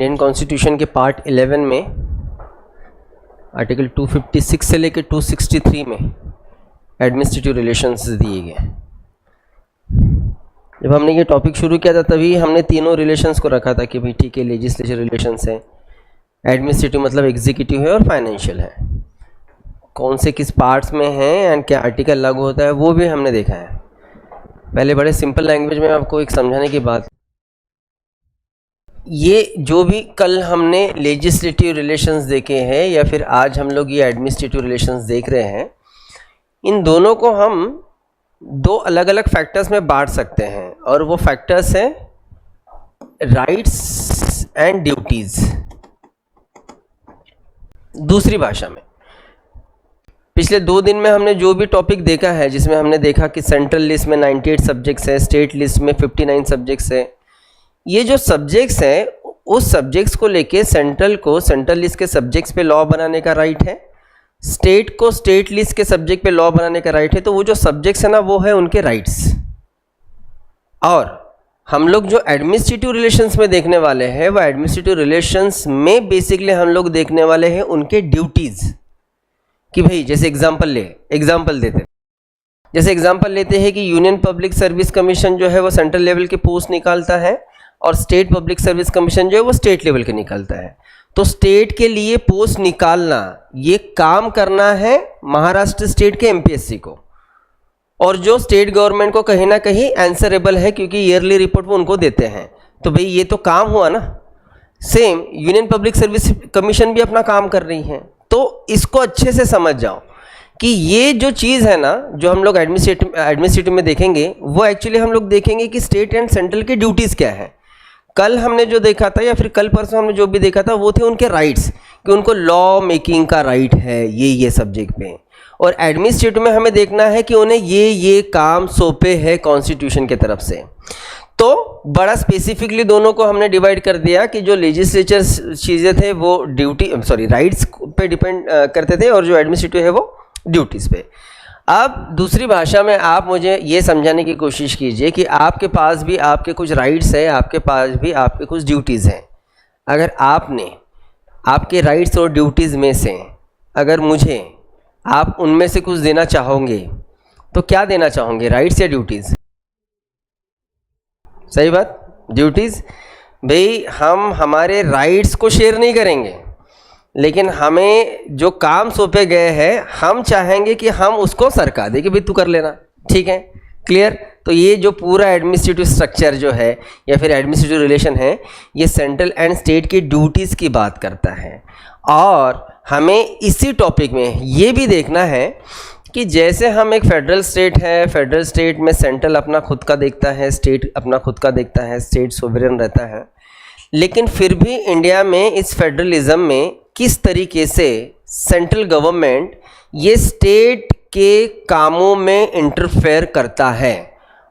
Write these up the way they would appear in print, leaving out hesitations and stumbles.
Indian constitution के part 11 में article 256 से लेकर 263 में एडमिनिस्ट्रेटिव रिलेशंस दिए गए। जब हमने ये टॉपिक शुरू किया था तभी हमने तीनों रिलेशंस को रखा था कि भाई ठीक है, लेजिस्लेचर रिलेशंस है, एडमिनिस्ट्रेटिव मतलब एग्जीक्यूटिव है और फाइनेंशियल है, कौन से किस पार्ट्स में हैं एंड क्या आर्टिकल लागू होता है वो भी हमने देखा है। पहले बड़े सिंपल लैंग्वेज में आपको एक समझाने की बात, ये जो भी कल हमने लेजिस्लेटिव रिलेशंस देखे हैं या फिर आज हम लोग ये एडमिनिस्ट्रेटिव रिलेशंस देख रहे हैं, इन दोनों को हम दो अलग अलग फैक्टर्स में बांट सकते हैं और वो फैक्टर्स हैं राइट्स एंड ड्यूटीज। दूसरी भाषा में पिछले 2 दिन में हमने जो भी टॉपिक देखा है, जिसमें हमने देखा कि सेंट्रल लिस्ट में 98 सब्जेक्ट्स है, स्टेट लिस्ट में 59 सब्जेक्ट्स है। ये जो सब्जेक्ट्स हैं उस सब्जेक्ट्स को लेके सेंट्रल को सेंट्रल लिस्ट के सब्जेक्ट्स पे लॉ बनाने का राइट है, स्टेट को स्टेट लिस्ट के सब्जेक्ट पे लॉ बनाने का राइट है। तो वो जो सब्जेक्ट्स है ना वो है उनके राइट्स। और हम लोग जो एडमिनिस्ट्रेटिव रिलेशंस में देखने वाले हैं वो एडमिनिस्ट्रेटिव रिलेशंस में बेसिकली हम लोग देखने वाले हैं उनके ड्यूटीज़। कि भाई जैसे एग्जाम्पल लेते हैं कि यूनियन पब्लिक सर्विस कमीशन जो है वो सेंट्रल लेवल के पोस्ट निकालता है और स्टेट पब्लिक सर्विस कमीशन जो है वो स्टेट लेवल के निकालता है। तो स्टेट के लिए पोस्ट निकालना ये काम करना है महाराष्ट्र स्टेट के एमपीएससी को, और जो स्टेट गवर्नमेंट को कहीं ना कहीं आंसरेबल है क्योंकि ईयरली रिपोर्ट वो उनको देते हैं। तो भाई ये तो काम हुआ ना। Same union public service commission भी अपना काम कर रही है। तो इसको अच्छे से समझ जाओ कि ये जो चीज़ है ना जो हम लोग एडमिनिस्ट्रेटिव में देखेंगे वो एक्चुअली हम लोग देखेंगे कि स्टेट एंड सेंट्रल की ड्यूटीज़ क्या है। कल हमने जो देखा था या फिर कल परसों हमने जो भी देखा था वो थे उनके राइट्स, कि उनको लॉ मेकिंग का राइट है ये सब्जेक्ट पे। और एडमिनिस्ट्रेटिव में हमें देखना है कि उन्हें ये काम सौंपे है कॉन्स्टिट्यूशन की तरफ से। तो बड़ा स्पेसिफिकली दोनों को हमने डिवाइड कर दिया कि जो लेजिस्लेचर चीज़ें थे वो राइट्स पे डिपेंड करते थे और जो एडमिनिस्ट्रेटिव है वो ड्यूटीज़ पे। अब दूसरी भाषा में आप मुझे ये समझाने की कोशिश कीजिए कि आपके पास भी आपके कुछ राइट्स हैं, आपके पास भी आपके कुछ ड्यूटीज़ हैं। अगर आपने आपके राइट्स और ड्यूटीज़ में से अगर मुझे आप उनमें से कुछ देना चाहोगे तो क्या देना चाहोगे, राइट्स या ड्यूटीज़? सही बात, ड्यूटीज़। भाई हम हमारे राइट्स को शेयर नहीं करेंगे, लेकिन हमें जो काम सौंपे गए हैं हम चाहेंगे कि हम उसको सरका दें कि भाई तू कर लेना, ठीक है, क्लियर। तो ये जो पूरा एडमिनिस्ट्रेटिव स्ट्रक्चर जो है या फिर एडमिनिस्ट्रेटिव रिलेशन है ये सेंट्रल एंड स्टेट की ड्यूटीज़ की बात करता है। और हमें इसी टॉपिक में ये भी देखना है कि जैसे हम एक फेडरल स्टेट है, फेडरल स्टेट में सेंट्रल अपना खुद का देखता है, स्टेट अपना खुद का देखता है, स्टेट सोवरेन रहता है, लेकिन फिर भी इंडिया में इस फेडरलिज्म में किस तरीके से सेंट्रल गवर्नमेंट ये स्टेट के कामों में इंटरफेयर करता है।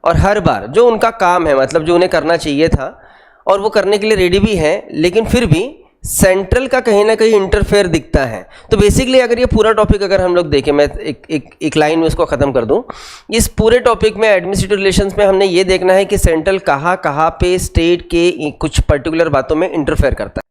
और हर बार जो उनका काम है, मतलब जो उन्हें करना चाहिए था और वो करने के लिए रेडी भी है, लेकिन फिर भी सेंट्रल का कहीं ना कहीं इंटरफेयर दिखता है। तो बेसिकली अगर ये पूरा टॉपिक अगर हम लोग देखें, मैं एक लाइन में उसको ख़त्म कर दूं, इस पूरे टॉपिक में एडमिनिस्ट्रेटिव रिलेशंस में हमने ये देखना है कि सेंट्रल कहाँ पे स्टेट के कुछ पर्टिकुलर बातों में इंटरफेयर करता है,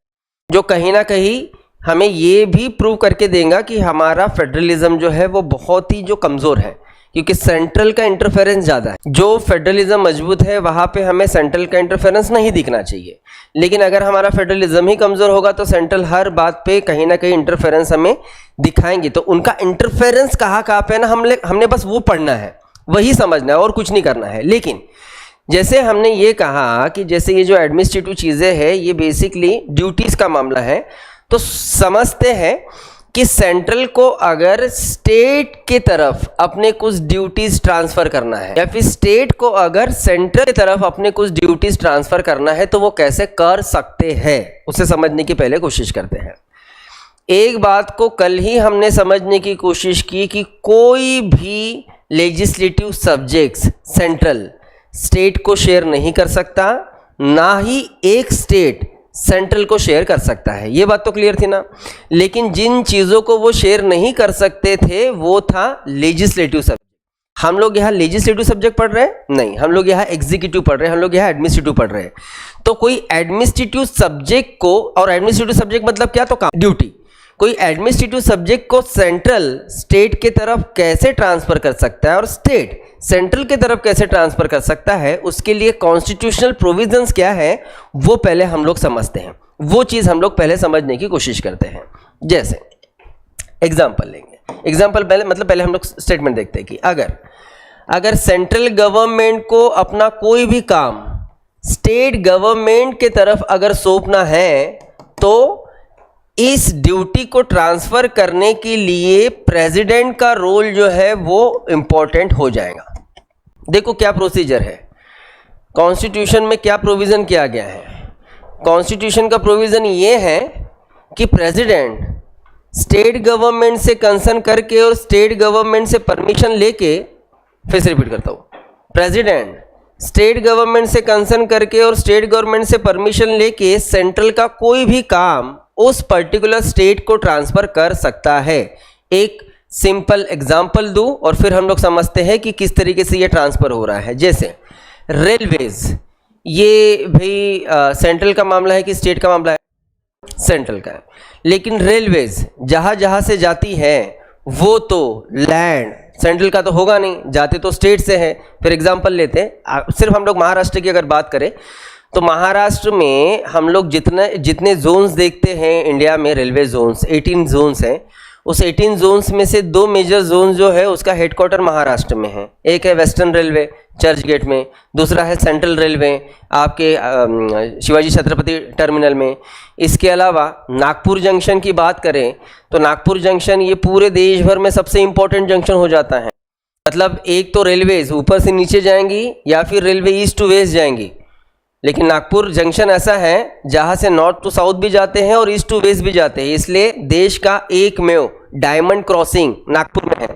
जो कहीं ना कहीं हमें ये भी प्रूव करके देगा कि हमारा फेडरलिज्म जो है वो बहुत ही जो कमज़ोर है, क्योंकि सेंट्रल का इंटरफेरेंस ज़्यादा है। जो फेडरलिज्म मजबूत है वहाँ पे हमें सेंट्रल का इंटरफेरेंस नहीं दिखना चाहिए, लेकिन अगर हमारा फेडरलिज्म ही कमज़ोर होगा तो सेंट्रल हर बात पे कहीं ना कहीं इंटरफेरेंस हमें दिखाएंगे। तो उनका इंटरफेरेंस कहाँ पे है ना, हमने बस वो पढ़ना है, वही समझना है और कुछ नहीं करना है। लेकिन जैसे हमने ये कहा कि जैसे ये जो एडमिनिस्ट्रेटिव चीज़ें हैं ये बेसिकली ड्यूटीज़ का मामला है, तो समझते हैं कि सेंट्रल को अगर स्टेट की तरफ अपने कुछ ड्यूटीज ट्रांसफर करना है या फिर स्टेट को अगर सेंट्रल की तरफ अपने कुछ ड्यूटीज ट्रांसफर करना है तो वो कैसे कर सकते हैं, उसे समझने की पहले कोशिश करते हैं। एक बात को कल ही हमने समझने की कोशिश की कि कोई भी लेजिस्लेटिव सब्जेक्ट्स सेंट्रल स्टेट को शेयर नहीं कर सकता, ना ही एक स्टेट सेंट्रल को शेयर कर सकता है। ये बात तो क्लियर थी ना। लेकिन जिन चीज़ों को वो शेयर नहीं कर सकते थे वो था लेजिस्लेटिव सब्जेक्ट। हम लोग यहाँ लेजिस्लेटिव सब्जेक्ट पढ़ रहे हैं? नहीं, हम लोग यहाँ एग्जीक्यूटिव पढ़ रहे हैं, हम लोग यहाँ एडमिनिस्ट्रेटिव पढ़ रहे हैं। तो कोई एडमिनिस्ट्रेटिव सब्जेक्ट को, और एडमिनिस्ट्रेटिव सब्जेक्ट मतलब क्या, तो काम, ड्यूटी, कोई एडमिनिस्ट्रेटिव सब्जेक्ट को सेंट्रल स्टेट के तरफ कैसे ट्रांसफर कर सकता है और स्टेट सेंट्रल के तरफ कैसे ट्रांसफर कर सकता है, उसके लिए कॉन्स्टिट्यूशनल प्रोविजंस क्या है वो पहले हम लोग समझते हैं, वो चीज़ हम लोग पहले समझने की कोशिश करते हैं। जैसे एग्जाम्पल लेंगे, एग्जाम्पल पहले हम लोग स्टेटमेंट देखते हैं कि अगर सेंट्रल गवर्नमेंट को अपना कोई भी काम स्टेट गवर्नमेंट के तरफ अगर सौंपना है तो इस ड्यूटी को ट्रांसफर करने के लिए प्रेसिडेंट का रोल जो है वो इंपॉर्टेंट हो जाएगा। देखो क्या प्रोसीजर है, कॉन्स्टिट्यूशन में क्या प्रोविज़न किया गया है। कॉन्स्टिट्यूशन का प्रोविज़न ये है कि प्रेसिडेंट स्टेट गवर्नमेंट से कंसर्न करके और स्टेट गवर्नमेंट से परमिशन लेके, फिर से रिपीट करता हूँ, प्रेसिडेंट स्टेट गवर्नमेंट से कंसर्न करके और स्टेट गवर्नमेंट से परमिशन लेके सेंट्रल का कोई भी काम उस पर्टिकुलर स्टेट को ट्रांसफर कर सकता है। एक सिंपल एग्जांपल दूं और फिर हम लोग समझते हैं कि किस तरीके से ये ट्रांसफर हो रहा है। जैसे रेलवेज, ये भाई सेंट्रल का मामला है कि स्टेट का मामला है? सेंट्रल का है, लेकिन रेलवेज जहाँ जहाँ से जाती है वो तो लैंड सेंट्रल का तो होगा नहीं, जाते तो स्टेट से है। फिर एग्जांपल लेते हैं, सिर्फ हम लोग महाराष्ट्र की अगर बात करें तो महाराष्ट्र में हम लोग जितने जोन्स देखते हैं इंडिया में, रेलवे जोन्स 18 जोन्स हैं, उस 18 जोन्स में से 2 मेजर जोन जो है उसका हेडक्वार्टर महाराष्ट्र में है। एक है वेस्टर्न रेलवे चर्च गेट में, दूसरा है सेंट्रल रेलवे आपके शिवाजी छत्रपति टर्मिनल में। इसके अलावा नागपुर जंक्शन की बात करें तो नागपुर जंक्शन ये पूरे देश भर में सबसे इम्पोर्टेंट जंक्शन हो जाता है। मतलब एक तो रेलवेज ऊपर से नीचे जाएंगी या फिर रेलवे ईस्ट टू वेस्ट जाएंगी, लेकिन नागपुर जंक्शन ऐसा है जहाँ से नॉर्थ टू साउथ भी जाते हैं और ईस्ट टू वेस्ट भी जाते हैं, इसलिए देश का एकमेव डायमंड क्रॉसिंग नागपुर में है।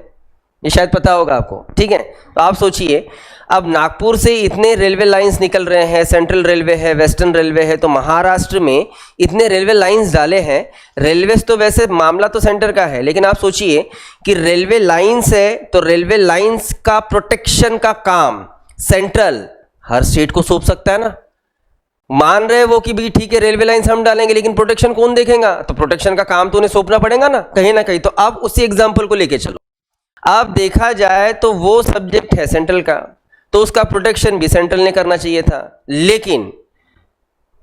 ये शायद पता होगा आपको, ठीक है। तो आप सोचिए, अब नागपुर से इतने रेलवे लाइंस निकल रहे हैं, सेंट्रल रेलवे है, वेस्टर्न रेलवे है, तो महाराष्ट्र में इतने रेलवे लाइंस डाले हैं। रेलवेज तो वैसे मामला तो सेंटर का है, लेकिन आप सोचिए कि रेलवे लाइंस है तो रेलवे लाइंस का प्रोटेक्शन का काम सेंट्रल हर स्टेट को सौंप सकता है ना। मान रहे वो कि भाई ठीक है रेलवे लाइंस हम डालेंगे, लेकिन प्रोटेक्शन कौन देखेगा? तो प्रोटेक्शन का काम तो उन्हें सौंपना पड़ेगा ना कहीं। तो अब उसी एग्जाम्पल को लेके चलो, अब देखा जाए तो वो सब्जेक्ट है सेंट्रल का, तो उसका प्रोटेक्शन भी सेंट्रल ने करना चाहिए था। लेकिन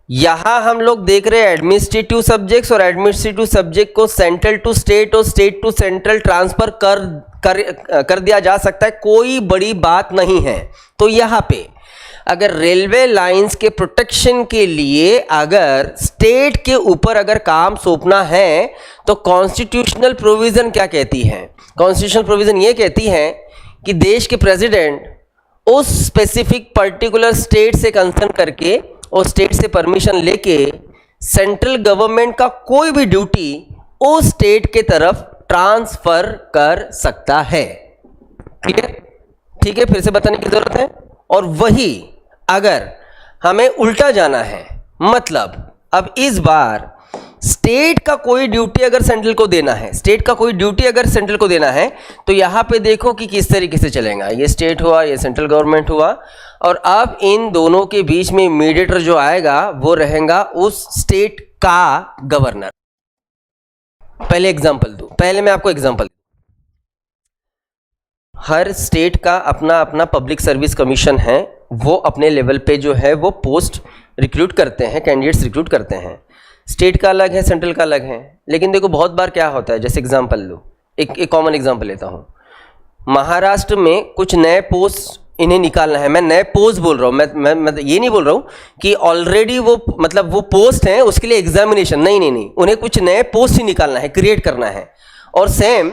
यहां हम लोग देख रहे हैं एडमिनिस्ट्रेटिव सब्जेक्ट्स, और एडमिनिस्ट्रेटिव सब्जेक्ट को सेंट्रल टू स्टेट और स्टेट टू सेंट्रल ट्रांसफर कर दिया जा सकता है, कोई बड़ी बात नहीं है। तो यहां पे अगर रेलवे लाइंस के प्रोटेक्शन के लिए अगर स्टेट के ऊपर अगर काम सौंपना है तो कॉन्स्टिट्यूशनल प्रोविजन क्या कहती है? कॉन्स्टिट्यूशनल प्रोविजन ये कहती है कि देश के प्रेसिडेंट उस स्पेसिफिक पर्टिकुलर स्टेट से कंसर्न करके और स्टेट से परमिशन लेके सेंट्रल गवर्नमेंट का कोई भी ड्यूटी उस स्टेट के तरफ ट्रांसफर कर सकता है। क्लियर? ठीक है, फिर से बताने की जरूरत है। और वही अगर हमें उल्टा जाना है, मतलब अब इस बार स्टेट का कोई ड्यूटी अगर सेंट्रल को देना है, स्टेट का कोई ड्यूटी अगर सेंट्रल को देना है, तो यहां पे देखो कि किस तरीके से चलेगा। ये स्टेट हुआ, ये सेंट्रल गवर्नमेंट हुआ, और अब इन दोनों के बीच में मीडिएटर जो आएगा वो रहेगा उस स्टेट का गवर्नर। पहले एग्जांपल दूं, पहले मैं आपको एग्जांपल, हर स्टेट का अपना अपना पब्लिक सर्विस कमीशन है, वो अपने लेवल पे जो है वो पोस्ट रिक्रूट करते हैं, कैंडिडेट्स रिक्रूट करते हैं। स्टेट का अलग है, सेंट्रल का अलग है। लेकिन देखो बहुत बार क्या होता है, जैसे एग्जांपल लो, एक कॉमन एग्जांपल लेता हूँ। महाराष्ट्र में कुछ नए पोस्ट इन्हें निकालना है। मैं नए पोस्ट बोल रहा हूँ, मैं ये नहीं बोल रहा हूँ कि ऑलरेडी वो मतलब वो पोस्ट हैं उसके लिए एग्जामिनेशन, नहीं, उन्हें कुछ नए पोस्ट ही निकालना है, क्रिएट करना है। और सेम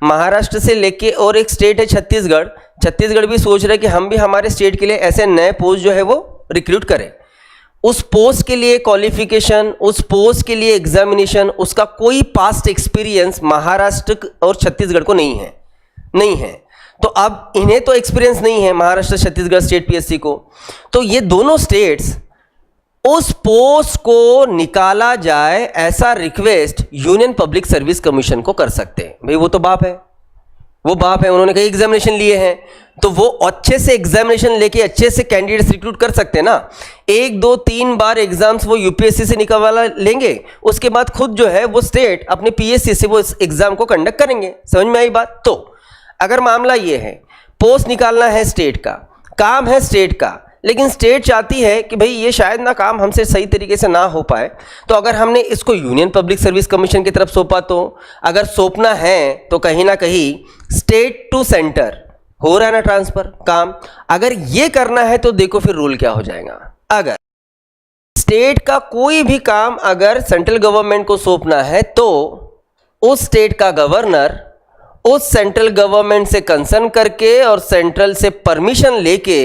महाराष्ट्र से लेके और एक स्टेट है छत्तीसगढ़ भी सोच रहे हैं कि हम भी हमारे स्टेट के लिए ऐसे नए पोस्ट जो है वो रिक्रूट करें। उस पोस्ट के लिए क्वालिफिकेशन, उस पोस्ट के लिए एग्जामिनेशन, उसका कोई पास्ट एक्सपीरियंस महाराष्ट्र और छत्तीसगढ़ को नहीं है। तो अब इन्हें तो एक्सपीरियंस नहीं है महाराष्ट्र छत्तीसगढ़ स्टेट पीएससी को, तो ये दोनों स्टेट्स उस पोस्ट को निकाला जाए ऐसा request union public service commission को कर सकते हैं। भाई वो तो बाप है, वो बाप है, उन्होंने कई एग्जामिनेशन लिए हैं, तो वो अच्छे से एग्जामिनेशन लेके अच्छे से कैंडिडेट्स रिक्रूट कर सकते हैं ना। 1 2 3 बार एग्जाम्स वो यूपीएससी से निकलवा लेंगे, उसके बाद खुद जो है वो स्टेट अपने पीएससी से वो इस एग्जाम को कंडक्ट करेंगे। समझ में आई बात? तो अगर मामला ये है, पोस्ट निकालना है स्टेट का, काम है स्टेट का, लेकिन स्टेट चाहती है कि भाई ये शायद ना काम हमसे सही तरीके से ना हो पाए, तो अगर हमने इसको यूनियन पब्लिक सर्विस कमीशन की तरफ सौंपा, तो अगर सौंपना है तो कहीं ना कहीं स्टेट टू सेंटर हो रहा है ना ट्रांसफर काम। अगर ये करना है तो देखो फिर रूल क्या हो जाएगा। अगर स्टेट का कोई भी काम अगर सेंट्रल गवर्नमेंट को सौंपना है तो उस स्टेट का गवर्नर उस सेंट्रल गवर्नमेंट से कंसर्न करके और सेंट्रल से परमिशन लेके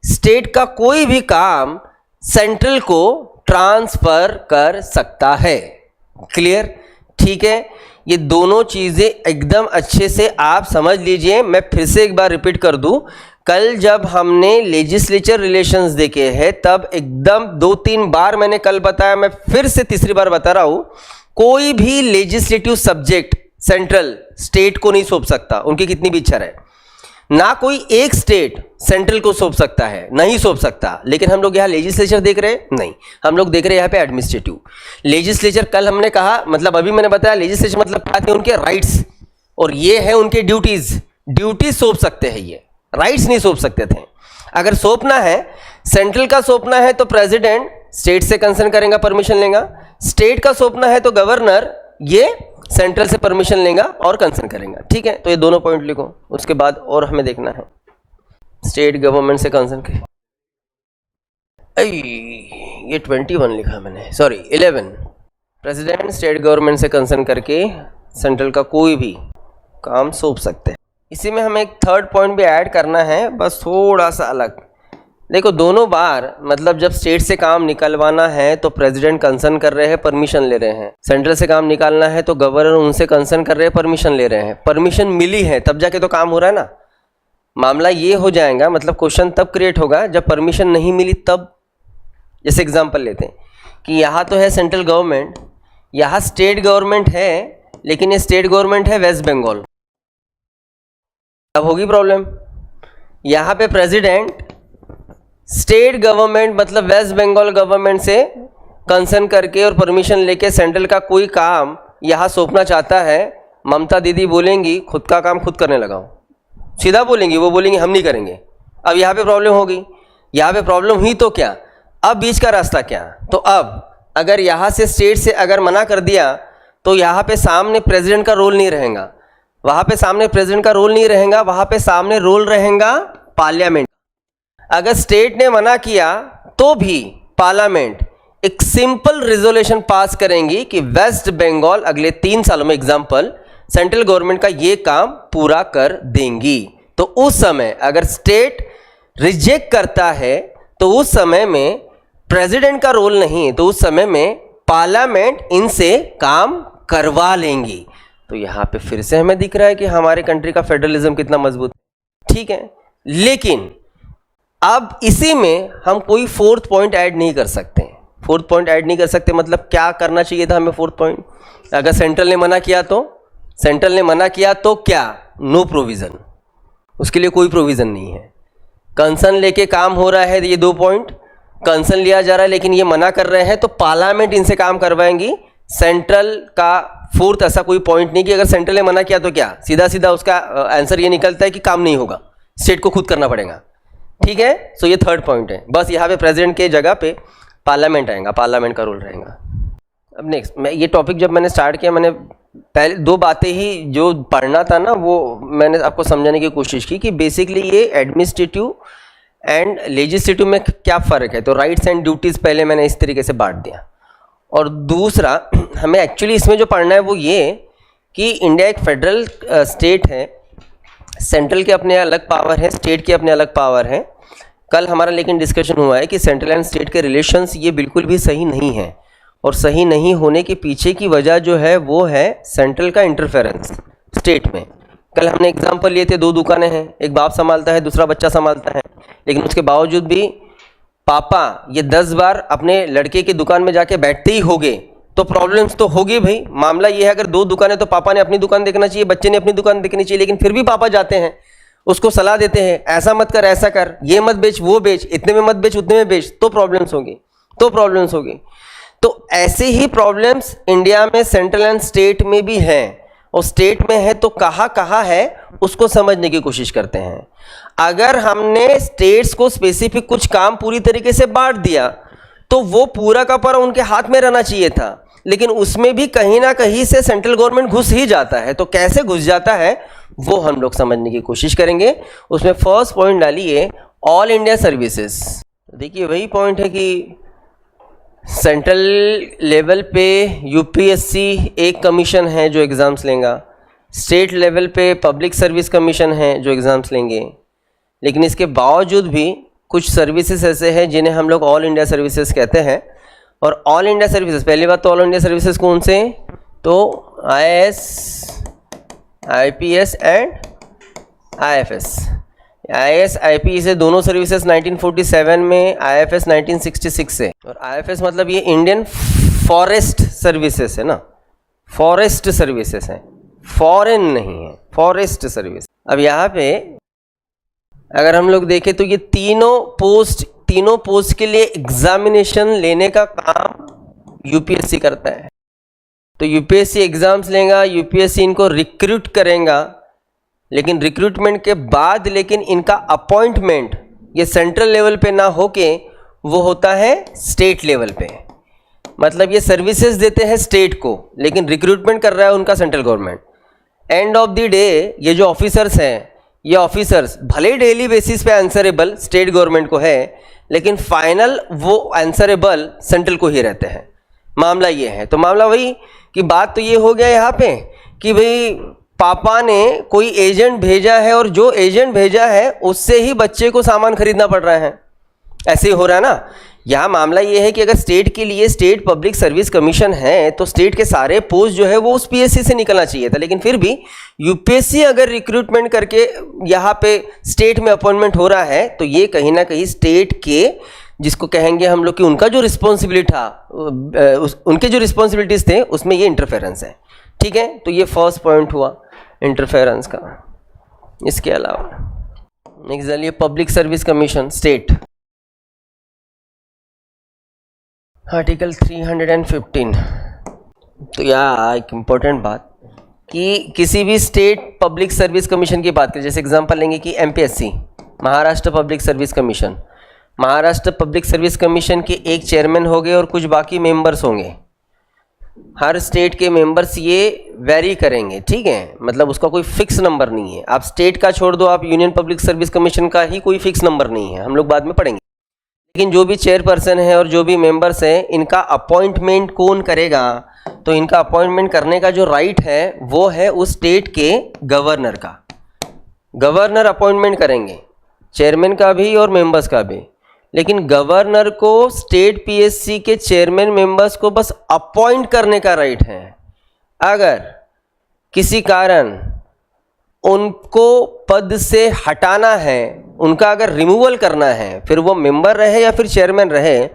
स्टेट का कोई भी काम सेंट्रल को ट्रांसफर कर सकता है। क्लियर? ठीक है, ये दोनों चीजें एकदम अच्छे से आप समझ लीजिए। मैं फिर से एक बार रिपीट कर दूं, कल जब हमने लेजिस्लेचर रिलेशंस देखे हैं तब एकदम 2-3 बार मैंने कल बताया, मैं फिर से तीसरी बार बता रहा हूं, कोई भी लेजिस्लेटिव सब्जेक्ट सेंट्रल स्टेट को नहीं सौंप सकता, उनकी कितनी भी इच्छा रहे। ना कोई एक स्टेट सेंट्रल को सौंप सकता है, नहीं सौंप सकता। लेकिन हम लोग यहाँ लेजिस्लेचर देख रहे हैं, नहीं, हम लोग देख रहे हैं यहाँ पे एडमिनिस्ट्रेटिव लेजिस्लेचर। कल हमने कहा, मतलब अभी मैंने बताया लेजिस्लेचर मतलब क्या थे, उनके राइट्स, और ये है उनके ड्यूटीज। ड्यूटीज सौंप सकते हैं, ये राइट्स नहीं सौंप सकते थे। अगर सौंपना है, सेंट्रल का सौंपना है तो प्रेसिडेंट स्टेट से कंसर्न करेगा, परमिशन लेगा। स्टेट का सौंपना है तो गवर्नर ये सेंट्रल से परमिशन लेगा और कंसर्न करेगा। ठीक है, तो ये दोनों पॉइंट लिखो। उसके बाद और हमें देखना है स्टेट गवर्नमेंट से कंसर्न के, ये 21 लिखा मैंने, सॉरी 11। प्रेसिडेंट स्टेट गवर्नमेंट से कंसर्न करके सेंट्रल का कोई भी काम सौंप सकते हैं। इसी में हमें एक थर्ड पॉइंट भी ऐड करना है, बस थोड़ा सा अलग। देखो, दोनों बार मतलब जब स्टेट से काम निकलवाना है तो प्रेसिडेंट कंसर्न कर रहे हैं, परमिशन ले रहे हैं। सेंट्रल से काम निकालना है तो गवर्नर उनसे कंसर्न कर रहे हैं, परमिशन ले रहे हैं। परमिशन मिली है तब जाके तो काम हो रहा है ना। मामला ये हो जाएगा, मतलब क्वेश्चन तब क्रिएट होगा जब परमिशन नहीं मिली तब। जैसे एग्जाम्पल लेते हैं कि यहाँ तो है सेंट्रल गवर्नमेंट, यहाँ स्टेट गवर्नमेंट है, लेकिन ये स्टेट गवर्नमेंट है वेस्ट बंगाल, अब होगी प्रॉब्लम। यहाँ पे प्रेसिडेंट स्टेट गवर्नमेंट मतलब वेस्ट बंगाल गवर्नमेंट से कंसर्न करके और परमिशन लेके सेंट्रल का कोई काम यहाँ सौंपना चाहता है। ममता दीदी बोलेंगी खुद का काम खुद करने लगाओ, सीधा बोलेंगी, वो बोलेंगी हम नहीं करेंगे। अब यहाँ पे प्रॉब्लम होगी, यहाँ पे प्रॉब्लम हुई तो क्या, अब बीच का रास्ता क्या? तो अब अगर यहाँ से स्टेट से अगर मना कर दिया तो यहाँ पे सामने प्रेसिडेंट का रोल नहीं रहेगा, वहाँ पे सामने प्रेसिडेंट का रोल नहीं रहेगा, वहाँ पे सामने रोल रहेगा पार्लियामेंट। अगर स्टेट ने मना किया तो भी पार्लियामेंट एक सिंपल रिजोल्यूशन पास करेंगी कि वेस्ट बंगाल अगले 3 सालों में एग्जाम्पल सेंट्रल गवर्नमेंट का ये काम पूरा कर देंगी। तो उस समय अगर स्टेट रिजेक्ट करता है तो उस समय में प्रेसिडेंट का रोल नहीं, तो उस समय में पार्लियामेंट इनसे काम करवा लेंगी। तो यहाँ पे फिर से हमें दिख रहा है कि हमारे कंट्री का फेडरलिज्म कितना मजबूत है। ठीक है, लेकिन अब इसी में हम कोई फोर्थ पॉइंट ऐड नहीं कर सकते। फोर्थ पॉइंट ऐड नहीं कर सकते मतलब क्या करना चाहिए था हमें? फोर्थ पॉइंट, अगर सेंट्रल ने मना किया तो, सेंट्रल ने मना किया तो क्या? नो प्रोविजन, उसके लिए कोई प्रोविजन नहीं है। कंसर्न लेके काम हो रहा है, ये 2 पॉइंट, कंसर्न लिया जा रहा है लेकिन ये मना कर रहे हैं तो पार्लियामेंट इनसे काम करवाएंगी। सेंट्रल का फोर्थ ऐसा कोई पॉइंट नहीं कि अगर सेंट्रल ने मना किया तो क्या, सीधा सीधा उसका आंसर ये निकलता है कि काम नहीं होगा, स्टेट को खुद करना पड़ेगा। ठीक है, सो ये थर्ड पॉइंट है। बस यहाँ पे प्रेसिडेंट के जगह पे पार्लियामेंट आएगा, पार्लियामेंट का रोल रहेगा। अब नेक्स्ट, मैं ये टॉपिक जब मैंने स्टार्ट किया, मैंने पहले 2 बातें ही जो पढ़ना था ना वो मैंने आपको समझाने की कोशिश की कि बेसिकली ये एडमिनिस्ट्रेटिव एंड लेजिस्लेटिव में क्या फ़र्क है। तो राइट्स एंड ड्यूटीज़ पहले मैंने इस तरीके से बांट दिया। और दूसरा, हमें एक्चुअली इसमें जो पढ़ना है वो ये कि इंडिया एक फेडरल स्टेट है, सेंट्रल के अपने अलग पावर है, स्टेट के अपने अलग पावर हैं। कल हमारा लेकिन डिस्कशन हुआ है कि सेंट्रल एंड स्टेट के रिलेशंस ये बिल्कुल भी सही नहीं है, और सही नहीं होने के पीछे की वजह जो है वो है सेंट्रल का इंटरफेरेंस स्टेट में। कल हमने एग्जांपल लिए थे, 2 दुकानें हैं, एक बाप संभालता है, दूसरा बच्चा संभालता है, लेकिन उसके बावजूद भी पापा ये 10 बार अपने लड़के की दुकान में जाके बैठते ही होंगे, तो प्रॉब्लम्स तो होगी भाई। मामला ये है अगर 2 दुकानें तो पापा ने अपनी दुकान देखना चाहिए, बच्चे ने अपनी दुकान देखनी चाहिए, लेकिन फिर भी पापा जाते हैं उसको सलाह देते हैं ऐसा मत कर, ऐसा कर, ये मत बेच, वो बेच, इतने में मत बेच, उतने में बेच, तो प्रॉब्लम्स होगी। तो ऐसे ही प्रॉब्लम्स इंडिया में सेंट्रल एंड स्टेट में भी हैं, और स्टेट में है तो कहाँ है उसको समझने की कोशिश करते हैं। अगर हमने स्टेट्स को स्पेसिफिक कुछ काम पूरी तरीके से बांट दिया तो वो पूरा का पूरा उनके हाथ में रहना चाहिए था, लेकिन उसमें भी कहीं ना कहीं से सेंट्रल गवर्नमेंट घुस ही जाता है। तो कैसे घुस जाता है वो हम लोग समझने की कोशिश करेंगे। उसमें फर्स्ट पॉइंट डालिए ऑल इंडिया सर्विसेज। देखिए वही पॉइंट है कि सेंट्रल लेवल पे यूपीएससी एक कमीशन है जो एग्ज़ाम्स लेगा, स्टेट लेवल पे पब्लिक सर्विस कमीशन है जो एग्ज़ाम्स लेंगे, लेकिन इसके बावजूद भी कुछ सर्विसेज ऐसे हैं जिन्हें हम लोग ऑल इंडिया सर्विसेज कहते हैं। और ऑल इंडिया सर्विसेज, पहली बात तो ऑल इंडिया सर्विसेज कौन से? तो IAS, IPS and IFS. IAS IPS से दोनों सर्विसेज 1947 में, आईएफएस 1966 से। और आईएफएस मतलब ये इंडियन फॉरेस्ट सर्विसेज है ना, फॉरेस्ट सर्विसेज है, फॉरेन नहीं है, फॉरेस्ट सर्विस। अब यहाँ पे अगर हम लोग देखें तो ये तीनों पोस्ट के लिए एग्जामिनेशन लेने का काम यूपीएससी करता है। तो यूपीएससी एग्जाम्स लेगा, यूपीएससी इनको रिक्रूट करेगा, लेकिन रिक्रूटमेंट के बाद लेकिन इनका अपॉइंटमेंट ये सेंट्रल लेवल पे ना होके वो होता है स्टेट लेवल पे। मतलब ये सर्विसेज देते हैं स्टेट को, लेकिन रिक्रूटमेंट कर रहा है उनका central government. End of the day ये जो ऑफिसर्स हैं, ये ऑफिसर्स भले डेली बेसिस पे आंसरेबल स्टेट गवर्नमेंट को है, लेकिन फाइनल वो आंसरेबल सेंट्रल को ही रहते हैं। मामला ये है। तो मामला वही कि बात तो ये हो गया यहाँ पे कि भाई पापा ने कोई एजेंट भेजा है और जो एजेंट भेजा है उससे ही बच्चे को सामान खरीदना पड़ रहा है, ऐसे ही हो रहा है ना। यहाँ मामला ये है कि अगर स्टेट के लिए स्टेट पब्लिक सर्विस कमीशन है तो स्टेट के सारे पोस्ट जो है वो उस पीएससी से निकलना चाहिए था, लेकिन फिर भी यूपीएससी अगर रिक्रूटमेंट करके यहाँ पे स्टेट में अपॉइंटमेंट हो रहा है तो ये कहीं ना कहीं स्टेट के, जिसको कहेंगे हम लोग कि उनका जो रिस्पॉन्सिबिलिटी था, उनके जो रिस्पॉन्सिबिलिटीज थे उसमें ये इंटरफेरेंस है। ठीक है, तो ये फर्स्ट पॉइंट हुआ इंटरफेरेंस का। इसके अलावा नेक्स्ट डालिए public service commission state, article 315। तो यहाँ एक इम्पोर्टेंट बात कि किसी भी स्टेट पब्लिक सर्विस कमीशन की बात करें, जैसे एग्जांपल लेंगे कि MPSC, Maharashtra public service commission. Maharashtra public service commission के एक चेयरमैन हो गए और कुछ बाकी मेंबर्स होंगे। हर स्टेट के मेंबर्स ये वेरी करेंगे, ठीक है, मतलब उसका कोई फिक्स नंबर नहीं है। आप स्टेट का छोड़ दो, आप यूनियन पब्लिक सर्विस कमीशन का ही कोई फिक्स नंबर नहीं है, हम लोग बाद में पढ़ेंगे। लेकिन जो भी चेयरपर्सन है और जो भी मेंबर्स हैं, इनका अपॉइंटमेंट कौन करेगा? तो इनका अपॉइंटमेंट करने का जो राइट है वो है उस स्टेट के गवर्नर का। गवर्नर अपॉइंटमेंट करेंगे, चेयरमैन का भी और मेंबर्स का भी, लेकिन गवर्नर को स्टेट पीएससी के चेयरमैन मेंबर्स को बस अपॉइंट करने का राइट है। अगर किसी कारण उनको पद से हटाना है, उनका अगर रिमूवल करना है, फिर वो मेंबर रहे या फिर चेयरमैन रहे,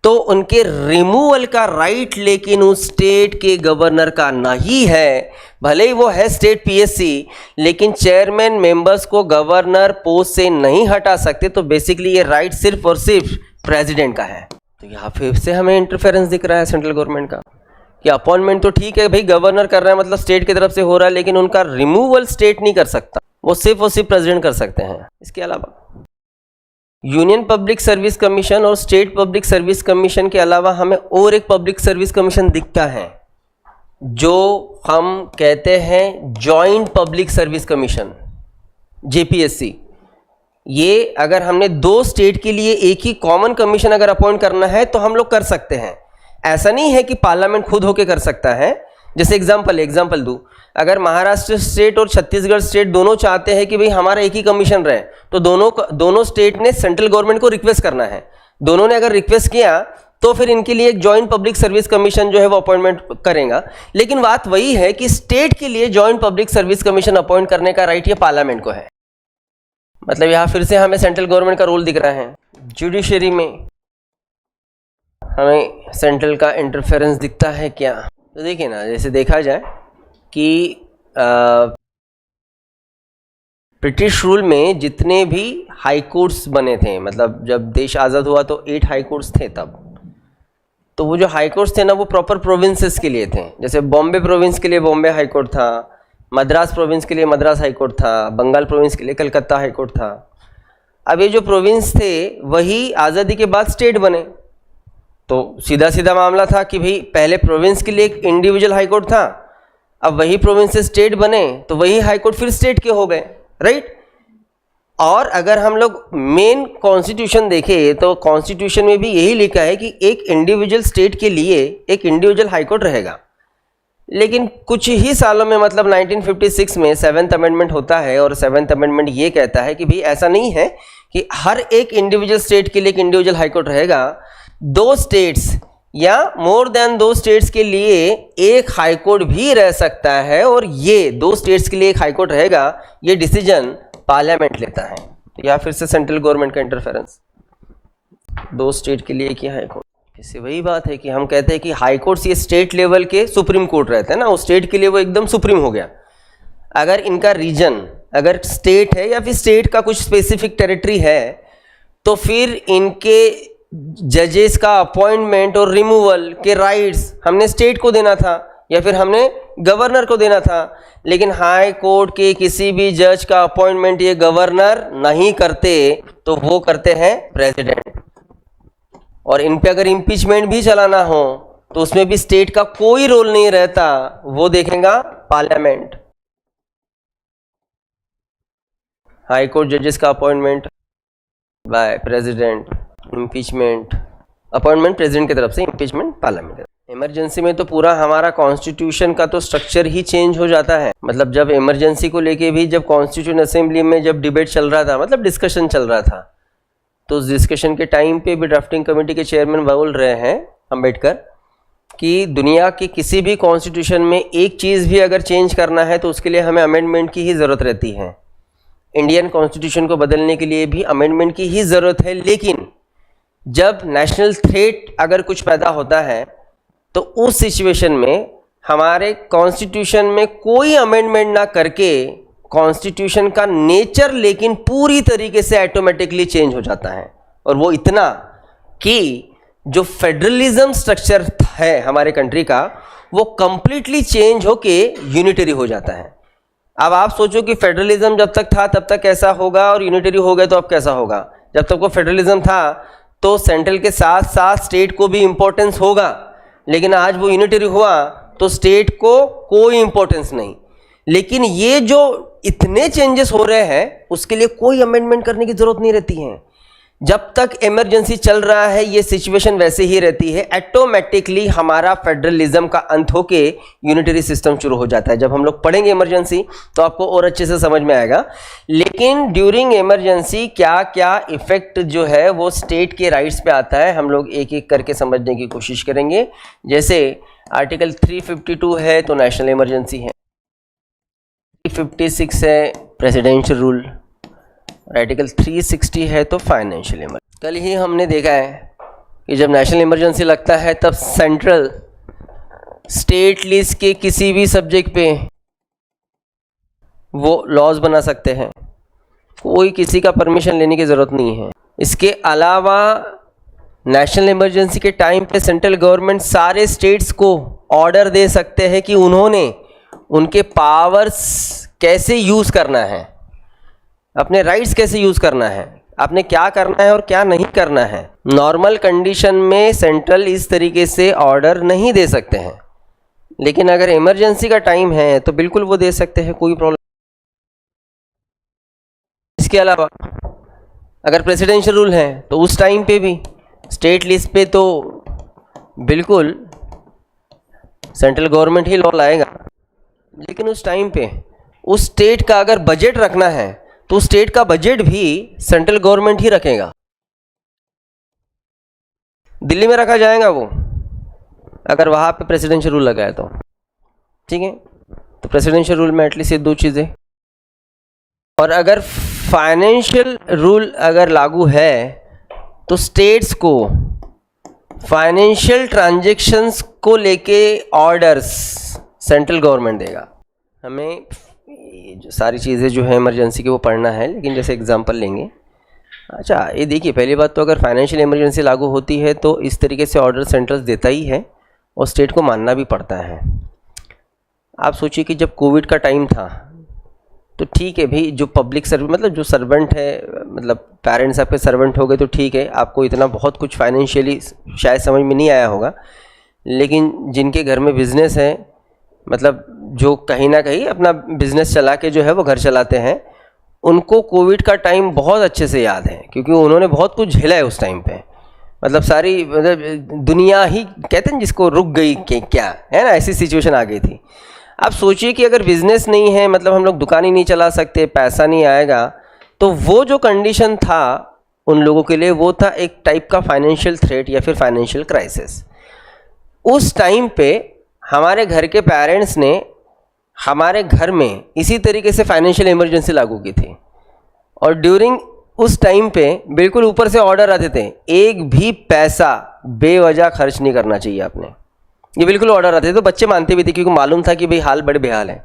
तो उनके रिमूवल का राइट लेकिन उस स्टेट के गवर्नर का नहीं है। भले ही वो है स्टेट पीएससी, लेकिन चेयरमैन मेंबर्स को गवर्नर पोस्ट से नहीं हटा सकते। तो बेसिकली ये राइट सिर्फ और सिर्फ प्रेसिडेंट का है। तो यहाँ फिर से हमें इंटरफेरेंस दिख रहा है सेंट्रल गवर्नमेंट का कि अपॉइंटमेंट तो ठीक है भाई, गवर्नर कर रहा है मतलब स्टेट की तरफ से हो रहा है, लेकिन उनका रिमूवल स्टेट नहीं कर सकता, वो सिर्फ और सिर्फ प्रेसिडेंट कर सकते हैं। इसके अलावा यूनियन पब्लिक सर्विस कमीशन और स्टेट पब्लिक सर्विस कमीशन के अलावा हमें और एक पब्लिक सर्विस कमीशन दिखता है जो हम कहते हैं joint public service commission, JPSC. ये अगर हमने 2 स्टेट के लिए एक ही कॉमन कमीशन अगर अपॉइंट करना है तो हम लोग कर सकते हैं। ऐसा नहीं है कि पार्लियामेंट खुद होके कर सकता है। जैसे एग्जांपल दूं, अगर महाराष्ट्र स्टेट और छत्तीसगढ़ स्टेट दोनों चाहते हैं कि भाई हमारा एक ही कमीशन रहे, तो दोनों स्टेट ने सेंट्रल गवर्नमेंट को रिक्वेस्ट करना है। दोनों ने अगर रिक्वेस्ट किया तो फिर इनके लिए एक जॉइंट पब्लिक सर्विस कमीशन जो है वो अपॉइंटमेंट करेगा। लेकिन बात वही है कि स्टेट के लिए joint public service commission appoint करने का राइट ये पार्लियामेंट को है। मतलब यहां फिर से हमें सेंट्रल गवर्नमेंट का रोल दिख रहा है। जुडिशरी में हमें सेंट्रल का इंटरफेरेंस दिखता है क्या? तो देखिए ना, जैसे देखा जाए कि ब्रिटिश रूल में जितने भी हाई कोर्ट्स बने थे, मतलब जब देश आज़ाद हुआ तो 8 हाई कोर्ट्स थे तब। तो वो जो हाई कोर्ट्स थे ना, वो प्रॉपर प्रोविंसेस के लिए थे। जैसे बॉम्बे प्रोविंस के लिए बॉम्बे हाई कोर्ट था, मद्रास प्रोविंस के लिए मद्रास हाई कोर्ट था, बंगाल प्रोविंस के लिए कलकत्ता हाई कोर्ट था। अब ये जो प्रोविंस थे वही आज़ादी के बाद स्टेट बने। तो सीधा सीधा मामला था कि भाई पहले प्रोविंस के लिए एक इंडिविजुअल हाई कोर्ट था, अब वही प्रोविंस से स्टेट बने तो वही हाई कोर्ट फिर स्टेट के हो गए, राइट। और अगर हम लोग मेन कॉन्स्टिट्यूशन देखें तो कॉन्स्टिट्यूशन में भी यही लिखा है कि एक इंडिविजुअल स्टेट के लिए एक इंडिविजुअल हाई कोर्ट रहेगा। लेकिन कुछ ही सालों में, मतलब 1956 में 7th अमेंडमेंट होता है, और 7th अमेंडमेंट ये कहता है कि भाई ऐसा नहीं है कि हर एक इंडिविजुअल स्टेट के लिए एक इंडिविजुअल हाई कोर्ट रहेगा। 2 स्टेट्स या मोर देन 2 स्टेट्स के लिए एक हाई कोर्ट भी रह सकता है, और ये 2 स्टेट्स के लिए एक हाई कोर्ट रहेगा, ये डिसीजन पार्लियामेंट लेता है। तो या फिर से सेंट्रल गवर्नमेंट का इंटरफेरेंस, 2 स्टेट के लिए एक ही हाई कोर्ट। इससे वही बात है कि हम कहते हैं कि हाई कोर्ट्स ये स्टेट लेवल के सुप्रीम कोर्ट रहते हैं ना, उस स्टेट के लिए वो एकदम सुप्रीम हो गया। अगर इनका रीजन, अगर स्टेट है या फिर स्टेट का कुछ स्पेसिफिक टेरिटरी है, तो फिर इनके जजेस का अपॉइंटमेंट और रिमूवल के राइट्स हमने स्टेट को देना था या फिर हमने गवर्नर को देना था। लेकिन हाई कोर्ट के किसी भी जज का अपॉइंटमेंट ये गवर्नर नहीं करते, तो वो करते हैं प्रेसिडेंट। और इन पे अगर इम्पीचमेंट भी चलाना हो तो उसमें भी स्टेट का कोई रोल नहीं रहता, वो देखेगा पार्लियामेंट। हाई कोर्ट जजेस का appointment by president, impeachment, appointment president की तरफ से, इम्पीचमेंट पार्लियामेंट। इमरजेंसी में तो पूरा हमारा कॉन्स्टिट्यूशन का तो स्ट्रक्चर ही चेंज हो जाता है। मतलब जब इमरजेंसी को लेके भी जब कॉन्स्टिट्यूशन असेंबली में जब डिबेट चल रहा था, मतलब डिस्कशन चल रहा था, तो उस डिस्कशन के टाइम पे भी ड्राफ्टिंग कमेटी के चेयरमैन बोल रहे हैं अम्बेडकर कि दुनिया के किसी भी कॉन्स्टिट्यूशन में एक चीज़ भी अगर चेंज करना है तो उसके लिए हमें अमेंडमेंट की ही ज़रूरत रहती है। इंडियन कॉन्स्टिट्यूशन को बदलने के लिए भी अमेंडमेंट की ही ज़रूरत है। लेकिन जब नेशनल थ्रेट अगर कुछ पैदा होता है तो उस सिचुएशन में हमारे कॉन्स्टिट्यूशन में कोई अमेंडमेंट ना करके कॉन्स्टिट्यूशन का नेचर लेकिन पूरी तरीके से ऑटोमेटिकली चेंज हो जाता है। और वो इतना कि जो फेडरलिज्म स्ट्रक्चर है हमारे कंट्री का, वो कंप्लीटली चेंज होके यूनिटरी हो जाता है। अब आप सोचो कि फेडरलिज्म जब तक था तब तक कैसा होगा, और यूनिटरी हो गया तो अब कैसा होगा। जब तक वो फेडरलिज्म था तो सेंट्रल के साथ साथ स्टेट को भी इम्पोर्टेंस होगा, लेकिन आज वो यूनिटरी हुआ तो स्टेट को कोई इम्पोर्टेंस नहीं। लेकिन ये जो इतने चेंजेस हो रहे हैं उसके लिए कोई अमेंडमेंट करने की जरूरत नहीं रहती है। जब तक इमरजेंसी चल रहा है ये सिचुएशन वैसे ही रहती है। ऑटोमेटिकली हमारा फेडरलिज्म का अंत होके यूनिटरी सिस्टम शुरू हो जाता है। जब हम लोग पढ़ेंगे इमरजेंसी तो आपको और अच्छे से समझ में आएगा। लेकिन ड्यूरिंग इमरजेंसी क्या क्या इफेक्ट जो है वो स्टेट के राइट्स पे आता है, हम लोग एक एक करके समझने की कोशिश करेंगे। जैसे आर्टिकल 352 है तो नेशनल इमरजेंसी है, 356 है प्रेसिडेंशियल रूल, आर्टिकल 360 है तो फाइनेंशियल इमरजेंसी। कल ही हमने देखा है कि जब नेशनल इमरजेंसी लगता है तब सेंट्रल स्टेट लिस्ट के किसी भी सब्जेक्ट पे वो लॉज बना सकते हैं, कोई किसी का परमिशन लेने की ज़रूरत नहीं है। इसके अलावा नेशनल इमरजेंसी के टाइम पे सेंट्रल गवर्नमेंट सारे स्टेट्स को ऑर्डर दे सकते हैं कि उन्होंने उनके पावर्स कैसे यूज़ करना है, अपने राइट्स कैसे यूज़ करना है, आपने क्या करना है और क्या नहीं करना है। नॉर्मल कंडीशन में सेंट्रल इस तरीके से ऑर्डर नहीं दे सकते हैं, लेकिन अगर इमरजेंसी का टाइम है तो बिल्कुल वो दे सकते हैं, कोई प्रॉब्लम। इसके अलावा अगर प्रेसिडेंशियल रूल है तो उस टाइम पे भी स्टेट लिस्ट पे तो बिल्कुल सेंट्रल गवर्नमेंट ही लॉ लाएगा। लेकिन उस टाइम पे उस स्टेट का अगर बजट रखना है तो स्टेट का बजट भी सेंट्रल गवर्नमेंट ही रखेगा, दिल्ली में रखा जाएगा वो, अगर वहाँ पे प्रेसिडेंशियल रूल लगा है तो। ठीक है, तो प्रेसिडेंशियल रूल में एटलीस्ट ये 2 चीज़ें। और अगर फाइनेंशियल रूल अगर लागू है तो स्टेट्स को फाइनेंशियल ट्रांजैक्शंस को लेके ऑर्डर्स सेंट्रल गवर्नमेंट देगा। हमें ये जो सारी चीज़ें जो है इमरजेंसी की वो पढ़ना है, लेकिन जैसे एग्जांपल लेंगे। अच्छा, ये देखिए, पहली बात तो अगर फाइनेंशियल इमरजेंसी लागू होती है तो इस तरीके से ऑर्डर सेंट्रल देता ही है और स्टेट को मानना भी पड़ता है। आप सोचिए कि जब कोविड का टाइम था तो ठीक है भाई, जो पब्लिक सर्विस मतलब जो सर्वेंट है, मतलब पेरेंट्स आपके सर्वेंट हो गए तो ठीक है, आपको इतना बहुत कुछ फाइनेंशियली शायद समझ में नहीं आया होगा, लेकिन जिनके घर में बिजनेस है, मतलब जो कहीं ना कहीं अपना बिजनेस चला के जो है वो घर चलाते हैं, उनको कोविड का टाइम बहुत अच्छे से याद है, क्योंकि उन्होंने बहुत कुछ झेला है उस टाइम पे। मतलब सारी मतलब दुनिया ही कहते हैं जिसको रुक गई क्या है ना, ऐसी सिचुएशन आ गई थी। आप सोचिए कि अगर बिजनेस नहीं है, मतलब हम लोग दुकान ही नहीं चला सकते, पैसा नहीं आएगा, तो वो जो कंडीशन था उन लोगों के लिए वो था एक टाइप का फाइनेंशियल थ्रेट या फिर फाइनेंशियल क्राइसिस। उस टाइम पे हमारे घर के पेरेंट्स ने हमारे घर में इसी तरीके से फाइनेंशियल इमरजेंसी लागू की थी, और ड्यूरिंग उस टाइम पे बिल्कुल ऊपर से ऑर्डर आते थे, एक भी पैसा बेवजह खर्च नहीं करना चाहिए आपने, ये बिल्कुल ऑर्डर आते थे। तो बच्चे मानते भी थे क्योंकि मालूम था कि भाई हाल बड़े बेहाल है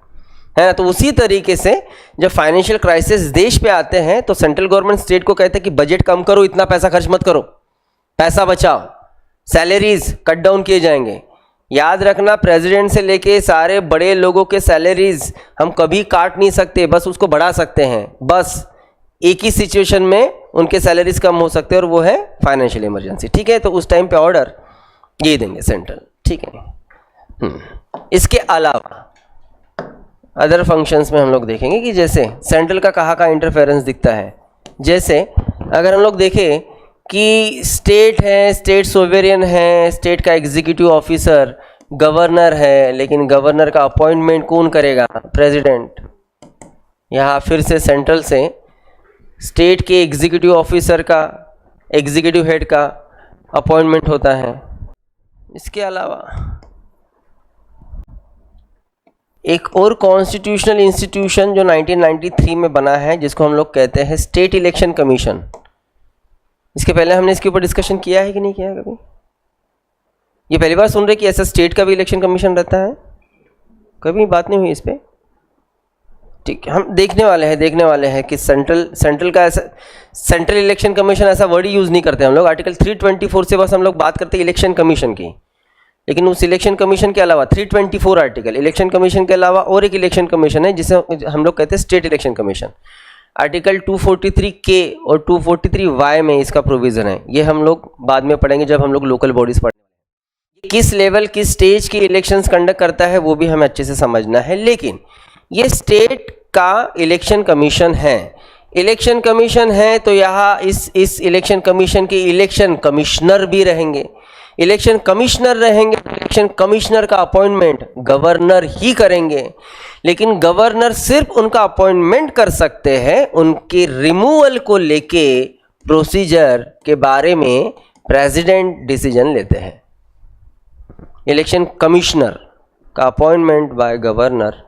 ना। तो उसी तरीके से जब फाइनेंशियल क्राइसिस देश पे आते हैं तो सेंट्रल गवर्नमेंट स्टेट को कहते हैं कि बजट कम करो, इतना पैसा खर्च मत करो, पैसा बचाओ, सैलरीज कट डाउन किए जाएंगे। याद रखना, प्रेसिडेंट से लेके सारे बड़े लोगों के सैलरीज हम कभी काट नहीं सकते, बस उसको बढ़ा सकते हैं। बस एक ही सिचुएशन में उनके सैलरीज कम हो सकते हैं, और वो है फाइनेंशियल इमरजेंसी। ठीक है, तो उस टाइम पे ऑर्डर ये देंगे सेंट्रल। ठीक है, इसके अलावा अदर फंक्शंस में हम लोग देखेंगे कि जैसे सेंट्रल का कहाँ का इंटरफेरेंस दिखता है। जैसे अगर हम लोग देखें कि स्टेट है, स्टेट सोवेरियन है, स्टेट का एग्जीक्यूटिव ऑफिसर गवर्नर है, लेकिन गवर्नर का अपॉइंटमेंट कौन करेगा? प्रेसिडेंट। यहाँ फिर से सेंट्रल से स्टेट के एग्जीक्यूटिव ऑफिसर का, एग्जीक्यूटिव हेड का अपॉइंटमेंट होता है। इसके अलावा एक और कॉन्स्टिट्यूशनल इंस्टीट्यूशन जो 1993 में बना है, जिसको हम लोग कहते हैं स्टेट इलेक्शन कमीशन। इसके पहले हमने इसके ऊपर डिस्कशन किया है कि नहीं किया है कभी? ये पहली बार सुन रहे कि ऐसा स्टेट का भी इलेक्शन कमीशन रहता है? कभी बात नहीं हुई इस पर? ठीक है, हम देखने वाले हैं कि सेंट्रल का ऐसा सेंट्रल इलेक्शन कमीशन ऐसा वर्ड ही यूज़ नहीं करते हम लोग। आर्टिकल 324 से बस हम लोग बात करते हैं इलेक्शन कमीशन की, लेकिन उस इलेक्शन कमीशन के अलावा 324 आर्टिकल इलेक्शन कमीशन के अलावा और एक इलेक्शन कमीशन है जिसे हम लोग कहते हैं state election commission. Article 243K और 243Y में इसका प्रोविज़न है। ये हम लोग बाद में पढ़ेंगे जब हम लोग लोकल बॉडीज़ पढ़ेंगे। किस लेवल किस स्टेज के इलेक्शंस कंडक्ट करता है वो भी हमें अच्छे से समझना है। लेकिन ये स्टेट का इलेक्शन कमीशन है। इलेक्शन कमीशन है तो यहाँ इस इलेक्शन कमीशन के इलेक्शन कमिश्नर भी रहेंगे। इलेक्शन कमिश्नर रहेंगे तो इलेक्शन कमिश्नर का अपॉइंटमेंट गवर्नर ही करेंगे, लेकिन गवर्नर सिर्फ उनका अपॉइंटमेंट कर सकते हैं, उनके रिमूवल को लेके प्रोसीजर के बारे में प्रेसिडेंट डिसीजन लेते हैं। इलेक्शन कमिश्नर का appointment bye governor,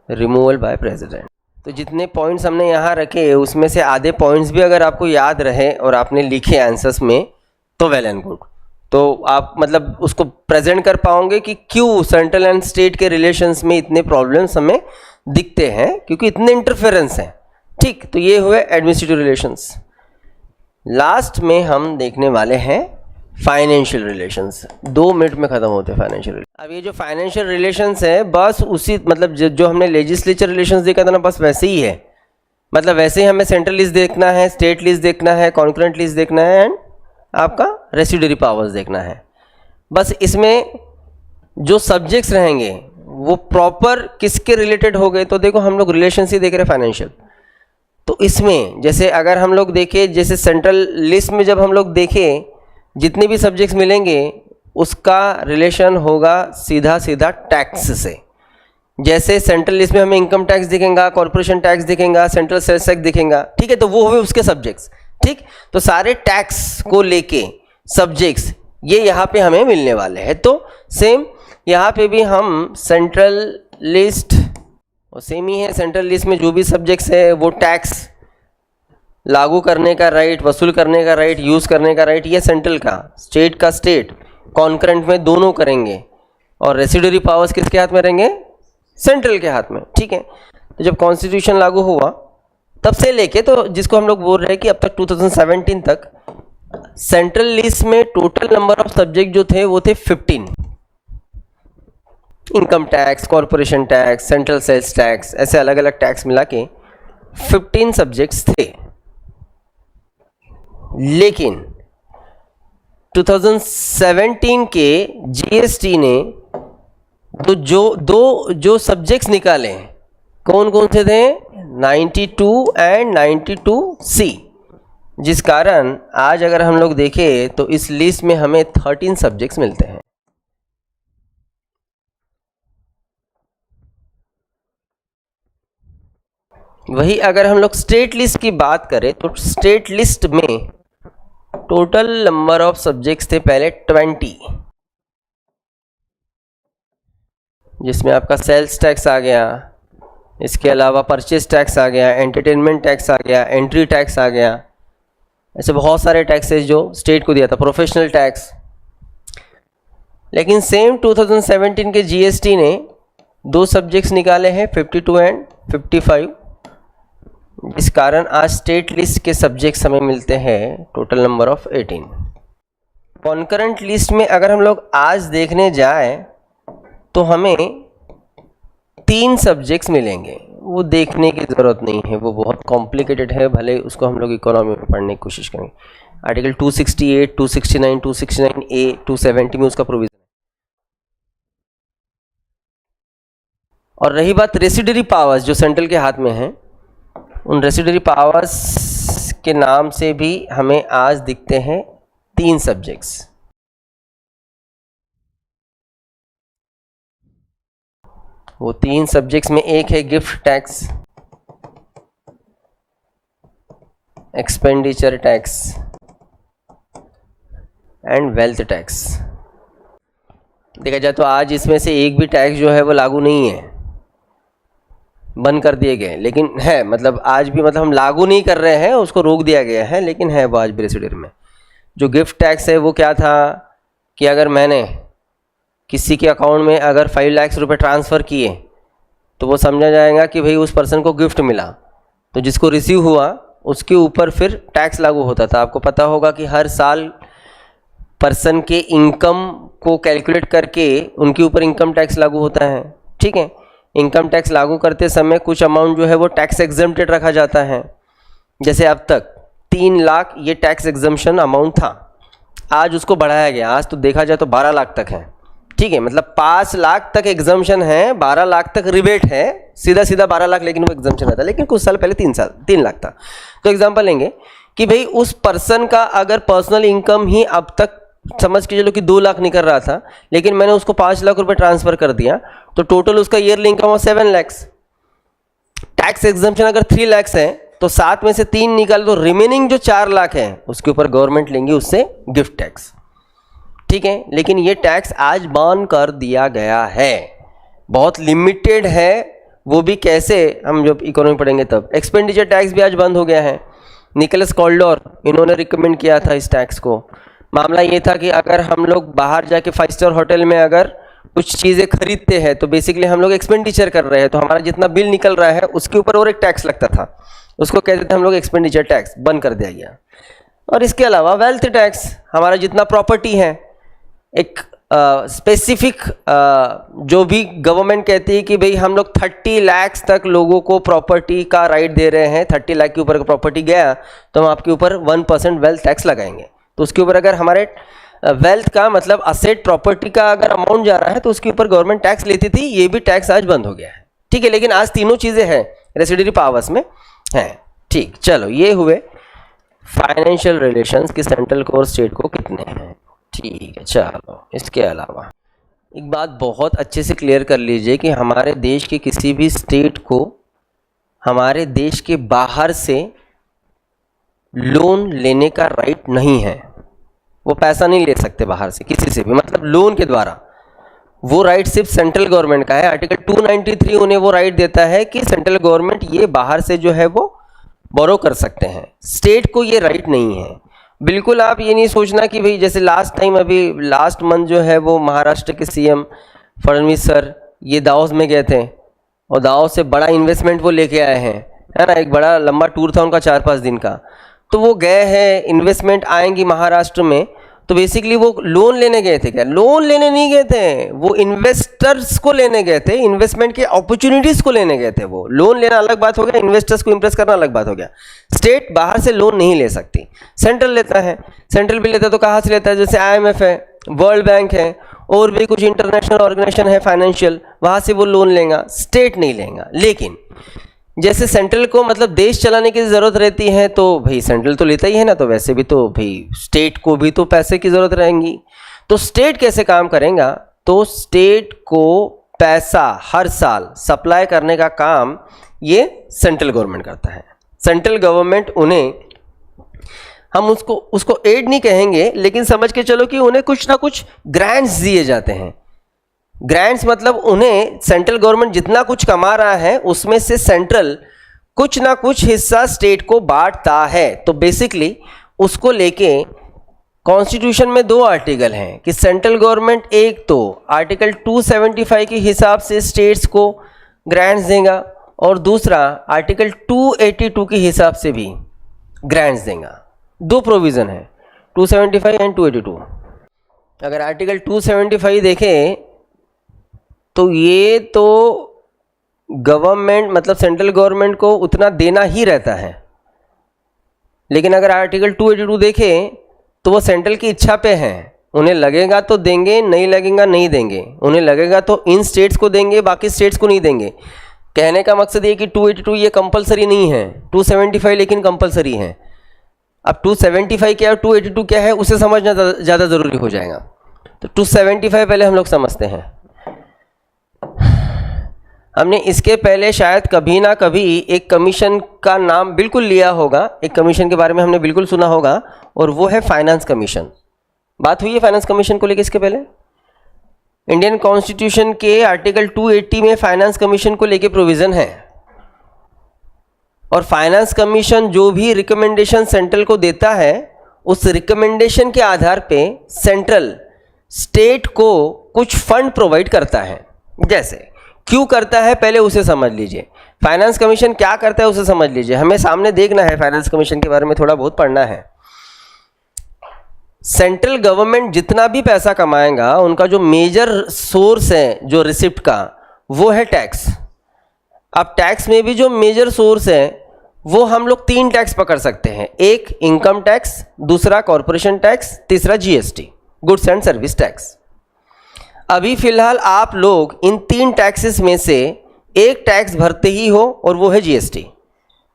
removal by president. तो जितने पॉइंट्स हमने यहाँ रखे उसमें से आधे पॉइंट्स भी अगर आपको याद रहे और आपने लिखे आंसर्स में तो वेल एंड गुड, तो आप मतलब उसको प्रेजेंट कर पाओगे कि क्यों सेंट्रल एंड स्टेट के रिलेशंस में इतने प्रॉब्लम्स हमें दिखते हैं, क्योंकि इतने इंटरफेरेंस हैं। ठीक, तो ये हुए एडमिनिस्ट्रेटिव रिलेशंस। लास्ट में हम देखने वाले हैं फाइनेंशियल रिलेशंस। 2 मिनट में ख़त्म होते हैं फाइनेंशियल रिलेशन। अब ये जो फाइनेंशियल रिलेशंस है बस उसी मतलब जो हमने लेजिस्लेचर रिलेशंस देखा था ना, बस वैसे ही है। मतलब वैसे ही हमें सेंट्रल लिस्ट देखना है, स्टेट लिस्ट देखना है, कॉन्करेंट लिस्ट देखना है एंड आपका रेसिड्यूरी पावर्स देखना है। बस इसमें जो सब्जेक्ट्स रहेंगे वो प्रॉपर किसके रिलेटेड हो गए, तो देखो हम लोग रिलेशंस ही देख रहे हैं फाइनेंशियल। तो इसमें जैसे अगर हम लोग देखें, जैसे सेंट्रल लिस्ट में जब हम लोग देखें जितने भी सब्जेक्ट्स मिलेंगे उसका रिलेशन होगा सीधा सीधा टैक्स से। जैसे सेंट्रल लिस्ट में हमें इनकम टैक्स दिखेगा, कॉर्पोरेशन टैक्स दिखेगा, सेंट्रल सेल्स टैक्स दिखेगा, ठीक है, तो वो हुए उसके सब्जेक्ट्स। ठीक, तो सारे टैक्स को लेके सब्जेक्ट्स ये यहाँ पे हमें मिलने वाले हैं। तो सेम यहाँ पे भी हम सेंट्रल लिस्ट और सेम ही है, सेंट्रल लिस्ट में जो भी सब्जेक्ट्स है वो टैक्स लागू करने का राइट, वसूल करने का राइट, यूज़ करने का राइट, ये सेंट्रल का, स्टेट का स्टेट, कॉन्करेंट में दोनों करेंगे, और रेसिडुअरी पावर्स किसके हाथ में रहेंगे? सेंट्रल के हाथ में, ठीक है। तो जब कॉन्स्टिट्यूशन लागू हुआ तब से लेके, तो जिसको हम लोग बोल रहे हैं कि अब तक 2017 तक सेंट्रल लिस्ट में टोटल नंबर ऑफ सब्जेक्ट जो थे वो थे 15। Income tax, corporation tax, central sales tax, ऐसे अलग अलग टैक्स मिला के 15 सब्जेक्ट्स थे। लेकिन 2017 के जीएसटी ने तो जो सब्जेक्ट्स निकाले, कौन कौन से थे? 92 एंड 92C, जिस कारण आज अगर हम लोग देखें तो इस लिस्ट में हमें 13 सब्जेक्ट्स मिलते हैं। वही अगर हम लोग स्टेट लिस्ट की बात करें तो स्टेट लिस्ट में टोटल नंबर ऑफ सब्जेक्ट्स थे पहले 20, जिसमें आपका सेल्स टैक्स आ गया, इसके अलावा परचेज टैक्स आ गया, एंटरटेनमेंट टैक्स आ गया, एंट्री टैक्स आ गया, ऐसे बहुत सारे टैक्सेस जो स्टेट को दिया था, प्रोफेशनल टैक्स। लेकिन सेम 2017 के जीएसटी ने 2 सब्जेक्ट्स निकाले हैं, 52 एंड 55, जिस कारण आज स्टेट लिस्ट के सब्जेक्ट्स हमें मिलते हैं total number of 18। Concurrent list में अगर हम लोग आज देखने जाए तो हमें 3 सब्जेक्ट्स मिलेंगे। वो देखने की ज़रूरत नहीं है, वो बहुत कॉम्प्लिकेटेड है, भले उसको हम लोग इकोनॉमी में पढ़ने की कोशिश करेंगे। आर्टिकल 268, 269, 269A, 270 में उसका प्रोविज़न है। और रही बात रेसिडुअरी पावर्स जो सेंट्रल के हाथ में हैं, उन रेसिडुअरी पावर्स के नाम से भी हमें आज दिखते हैं 3 सब्जेक्ट्स। वो 3 सब्जेक्ट्स में एक है gift tax, expenditure tax and wealth tax. देखा जाए तो आज इसमें से एक भी टैक्स जो है वो लागू नहीं है, बंद कर दिए गए। लेकिन है, मतलब आज भी, मतलब हम लागू नहीं कर रहे हैं, उसको रोक दिया गया है, लेकिन है वो आज भी रेसिडुअरी में। जो गिफ्ट टैक्स है वो क्या था कि अगर मैंने किसी के अकाउंट में अगर 5 लाख रुपए ट्रांसफ़र किए तो वो समझा जाएगा कि भाई उस पर्सन को गिफ्ट मिला, तो जिसको रिसीव हुआ उसके ऊपर फिर टैक्स लागू होता था। आपको पता होगा कि हर साल पर्सन के इनकम को कैलकुलेट करके उनके ऊपर इनकम टैक्स लागू होता है, ठीक है। इनकम टैक्स लागू करते समय कुछ अमाउंट जो है वो टैक्स एग्जम्प्टेड रखा जाता है। जैसे अब तक 3 लाख ये टैक्स एग्जम्पशन अमाउंट था, आज उसको बढ़ाया गया, आज तो देखा जाए तो 12 लाख तक है, ठीक है। मतलब 5 लाख तक एग्जम्पशन है, 12 लाख तक रिबेट है, सीधा सीधा 12 लाख लेकिन वो एग्जम्पशन रहता है। लेकिन कुछ साल पहले 3 लाख था। तो एग्जाम्पल लेंगे कि भाई उस पर्सन का अगर पर्सनल इनकम ही अब तक समझ के चलो कि 2 लाख निकल रहा था, लेकिन मैंने उसको 5 लाख रुपए ट्रांसफ़र कर दिया, तो टोटल उसका ईयरली इनकम हो 7 लैक्स। टैक्स एग्जम्पशन अगर 3 लैक्स है तो 7 में से 3 निकाल दो, रिमेनिंग जो 4 लाख है उसके ऊपर गवर्नमेंट लेंगी उससे गिफ्ट टैक्स, ठीक है। लेकिन ये टैक्स आज बैन कर दिया गया है, बहुत लिमिटेड है, वो भी कैसे, हम जब इकोनॉमी पढ़ेंगे तब। एक्सपेंडिचर टैक्स भी आज बंद हो गया है। निकोलस कॉल्डोर इन्होंने रिकमेंड किया था इस टैक्स को। मामला ये था कि अगर हम लोग बाहर जाके 5 स्टार होटल में अगर कुछ चीज़ें खरीदते हैं तो बेसिकली हम लोग एक्सपेंडिचर कर रहे हैं, तो हमारा जितना बिल निकल रहा है उसके ऊपर और एक टैक्स लगता था, उसको कहते थे हम लोग एक्सपेंडिचर टैक्स, बंद कर दिया गया। और इसके अलावा वेल्थ टैक्स, हमारा जितना प्रॉपर्टी है, एक स्पेसिफिक जो भी गवर्नमेंट कहती है कि भाई हम लोग 30 लाख तक लोगों को प्रॉपर्टी का राइट दे रहे हैं, 30 लाख के ऊपर का प्रॉपर्टी गया तो हम आपके ऊपर 1% वेल्थ टैक्स लगाएंगे। तो उसके ऊपर अगर हमारे वेल्थ का मतलब असेट प्रॉपर्टी का अगर अमाउंट जा रहा है तो उसके ऊपर गवर्नमेंट टैक्स लेती थी, ये भी टैक्स आज बंद हो गया है, ठीक है। लेकिन आज तीनों चीज़ें हैं रेसिडुअरी पावर्स में हैं, ठीक। चलो, ये हुए फाइनेंशियल रिलेशंस कि सेंट्रल को और स्टेट को कितने हैं, ठीक है। चलो, इसके अलावा एक बात बहुत अच्छे से क्लियर कर लीजिए कि हमारे देश के किसी भी स्टेट को हमारे देश के बाहर से लोन लेने का राइट नहीं है। वो पैसा नहीं ले सकते बाहर से किसी से भी, मतलब लोन के द्वारा। वो राइट सिर्फ सेंट्रल गवर्नमेंट का है। आर्टिकल 293 उन्हें वो राइट देता है कि सेंट्रल गवर्नमेंट ये बाहर से जो है वो बोरो कर सकते हैं, स्टेट को ये राइट नहीं है। बिल्कुल आप ये नहीं सोचना कि भाई जैसे लास्ट टाइम अभी लास्ट मंथ जो है वो महाराष्ट्र के सीएम फडणवीस सर ये दाओस में गए थे और दाओस से बड़ा इन्वेस्टमेंट वो लेके आए हैं, है ना। एक बड़ा लंबा टूर था उनका 4-5 दिन का। तो वो गए हैं, इन्वेस्टमेंट आएंगी महाराष्ट्र में, तो बेसिकली वो लोन लेने गए थे। क्या लोन लेने नहीं गए थे, वो इन्वेस्टर्स को लेने गए थे, इन्वेस्टमेंट के अपॉर्चुनिटीज़ को लेने गए थे। वो लोन लेना अलग बात हो गया, इन्वेस्टर्स को इंप्रेस करना अलग बात हो गया। स्टेट बाहर से लोन नहीं ले सकती, सेंट्रल लेता है। सेंट्रल भी लेता है तो कहाँ से लेता है, जैसे IMF है, वर्ल्ड बैंक है, और भी कुछ इंटरनेशनल ऑर्गेनाइजेशन है फाइनेंशियल, वहाँ से वो लोन लेगा, स्टेट नहीं लेगा। लेकिन जैसे सेंट्रल को मतलब देश चलाने की ज़रूरत रहती है तो भाई सेंट्रल तो लेता ही है ना, तो वैसे भी तो भाई स्टेट को भी तो पैसे की ज़रूरत रहेगी। तो स्टेट कैसे काम करेगा, तो स्टेट को पैसा हर साल सप्लाई करने का काम ये सेंट्रल गवर्नमेंट करता है। सेंट्रल गवर्नमेंट उन्हें, हम उसको एड नहीं कहेंगे, लेकिन समझ के चलो कि उन्हें कुछ ना कुछ ग्रांट्स दिए जाते हैं। ग्रांट्स मतलब उन्हें सेंट्रल गवर्नमेंट जितना कुछ कमा रहा है उसमें से सेंट्रल कुछ ना कुछ हिस्सा स्टेट को बांटता है। तो बेसिकली उसको लेके कॉन्स्टिट्यूशन में 2 आर्टिकल हैं कि सेंट्रल गवर्नमेंट एक तो आर्टिकल 275 के हिसाब से स्टेट्स को ग्रांट्स देगा और दूसरा आर्टिकल 282 के हिसाब से भी ग्रांट्स देगा। 2 प्रोविज़न है, 275 एंड 282। अगर आर्टिकल 275 देखें तो ये तो गवर्नमेंट मतलब सेंट्रल गवर्नमेंट को उतना देना ही रहता है, लेकिन अगर आर्टिकल 282 देखें तो वो सेंट्रल की इच्छा पे है। उन्हें लगेगा तो देंगे, नहीं लगेगा नहीं देंगे। उन्हें लगेगा तो इन स्टेट्स को देंगे, बाकी स्टेट्स को नहीं देंगे। कहने का मकसद ये कि 282 ये कंपलसरी नहीं है, 275 लेकिन कंपलसरी है। अब 275 क्या और 282 क्या है उसे समझना ज़्यादा ज़रूरी हो जाएगा। तो 275 पहले हम लोग समझते हैं। हमने इसके पहले शायद कभी ना कभी एक कमीशन का नाम बिल्कुल लिया होगा, एक कमीशन के बारे में हमने बिल्कुल सुना होगा, और वो है फाइनेंस कमीशन। बात हुई है फाइनेंस कमीशन को लेकर इसके पहले। इंडियन कॉन्स्टिट्यूशन के आर्टिकल 280 में फाइनेंस कमीशन को लेकर प्रोविज़न है, और फाइनेंस कमीशन जो भी रिकमेंडेशन सेंट्रल को देता है उस रिकमेंडेशन के आधार पे सेंट्रल स्टेट को कुछ फंड प्रोवाइड करता है। जैसे क्यों करता है पहले उसे समझ लीजिए, फाइनेंस कमीशन क्या करता है उसे समझ लीजिए। हमें सामने देखना है, फाइनेंस कमीशन के बारे में थोड़ा बहुत पढ़ना है। सेंट्रल गवर्नमेंट जितना भी पैसा कमाएगा उनका जो मेजर सोर्स है जो रिसिप्ट का वो है टैक्स। अब टैक्स में भी जो मेजर सोर्स है वो हम लोग 3 टैक्स पकड़ सकते हैं, एक इनकम टैक्स, दूसरा कॉरपोरेशन टैक्स, तीसरा GST goods and service tax. अभी फिलहाल आप लोग इन 3 टैक्सेस में से एक टैक्स भरते ही हो और वो है GST।